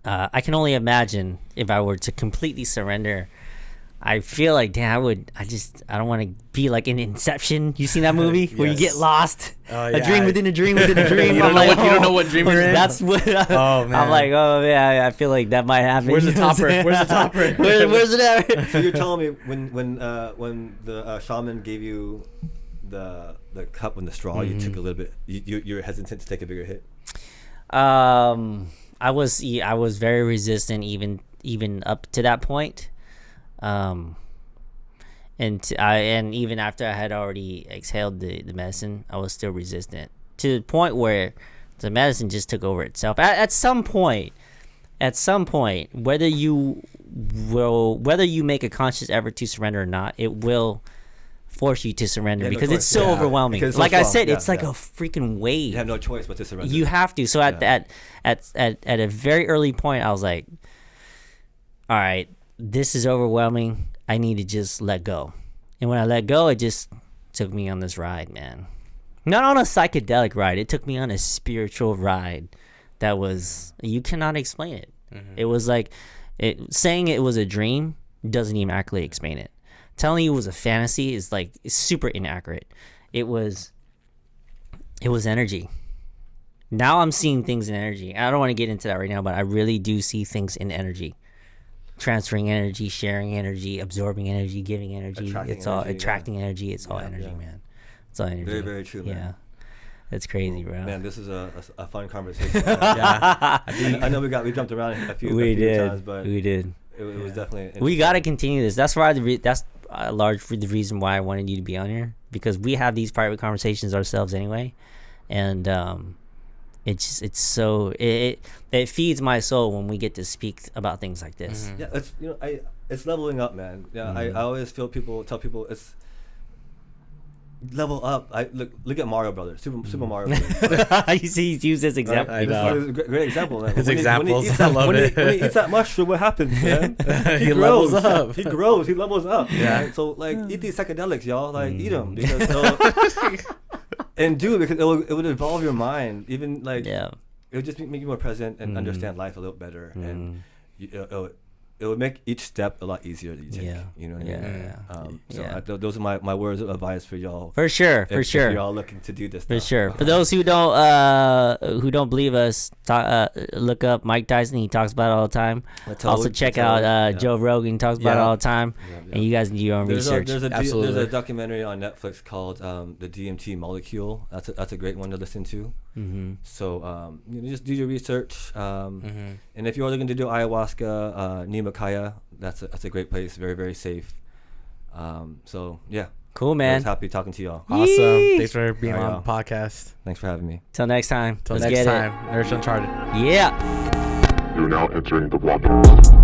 [SPEAKER 3] I can only imagine if I were to completely surrender. I feel like, damn, I don't want to be like in Inception. You seen that movie where you get lost? A dream within a dream within a dream.
[SPEAKER 2] You don't know what dream you're in?
[SPEAKER 3] That's what
[SPEAKER 2] oh, man.
[SPEAKER 3] I'm like, oh, yeah, I feel like that might happen.
[SPEAKER 2] Where's the topper? Where's the topper?
[SPEAKER 3] Where's it at?
[SPEAKER 4] So you're telling me when the shaman gave you the cup and the straw, you took a little bit, you're hesitant to take a bigger hit?
[SPEAKER 3] I was very resistant even up to that point. And even after I had already exhaled the medicine, I was still resistant to the point where the medicine just took over itself. At some point, whether you make a conscious effort to surrender or not, it will force you to surrender because it's so overwhelming. Because like I said, it's like a freaking wave.
[SPEAKER 4] You have no choice but to surrender.
[SPEAKER 3] You have to. So at a very early point, I was like, all right, this is overwhelming. I need to just let go. And when I let go, it just took me on this ride, man. Not on a psychedelic ride. It took me on a spiritual ride that was, you cannot explain it. It was like, saying it was a dream doesn't even accurately explain it. Telling you it was a fantasy is like, it's super inaccurate. It was energy. Now I'm seeing things in energy. I don't want to get into that right now, but I really do see things in energy. Transferring energy, sharing energy, absorbing energy, giving energy. It's all attracting energy. It's all energy, man. It's all energy.
[SPEAKER 4] Very, very true, man.
[SPEAKER 3] Yeah. That's crazy, bro.
[SPEAKER 4] Man, this is a fun conversation. Yeah. I know we jumped around a few times, but
[SPEAKER 3] we did.
[SPEAKER 4] It was definitely.
[SPEAKER 3] We got to continue this. That's why that's a large the reason why I wanted you to be on here, because we have these private conversations ourselves anyway, and it feeds my soul when we get to speak about things like this.
[SPEAKER 4] Yeah, it's leveling up, man. Yeah, I always tell people it's level up. Look at Mario Brothers, Super Mario Brothers.
[SPEAKER 3] You see, he's used this example.
[SPEAKER 2] I know.
[SPEAKER 4] It's a great example, man.
[SPEAKER 2] His examples, I love it.
[SPEAKER 4] When he eats that mushroom, what happens, man?
[SPEAKER 2] He levels up.
[SPEAKER 4] He grows. He levels up.
[SPEAKER 2] Yeah.
[SPEAKER 4] Right? So eat these psychedelics, y'all. Eat them because it would evolve your mind. Even it would just make you more present and understand life a little better, and it would make each step a lot easier to take. You know what I mean? Those are my words of advice for y'all.
[SPEAKER 3] For sure.
[SPEAKER 4] If you're all looking to do this.
[SPEAKER 3] For sure. For those who don't believe us, look up Mike Tyson. He talks about it all the time. Also check out Joe Rogan. He talks about it all the time. And you guys can do your own research.
[SPEAKER 4] There's a documentary on Netflix called the DMT Molecule. That's a great one to listen to. So just do your research. And if you are looking to do ayahuasca, Nimakaya, that's a great place. Very, very safe. So yeah,
[SPEAKER 3] Cool,
[SPEAKER 4] I was
[SPEAKER 3] man.
[SPEAKER 4] happy talking to y'all.
[SPEAKER 2] Awesome.
[SPEAKER 3] Yee.
[SPEAKER 2] Thanks for being
[SPEAKER 4] Yeah,
[SPEAKER 2] on
[SPEAKER 4] yeah.
[SPEAKER 2] the podcast.
[SPEAKER 4] Thanks for having me.
[SPEAKER 3] Till next time.
[SPEAKER 2] Till
[SPEAKER 3] Let's
[SPEAKER 2] next
[SPEAKER 3] get
[SPEAKER 2] time, Nurish Uncharted.
[SPEAKER 3] it. Yeah.
[SPEAKER 1] You're now entering the Water.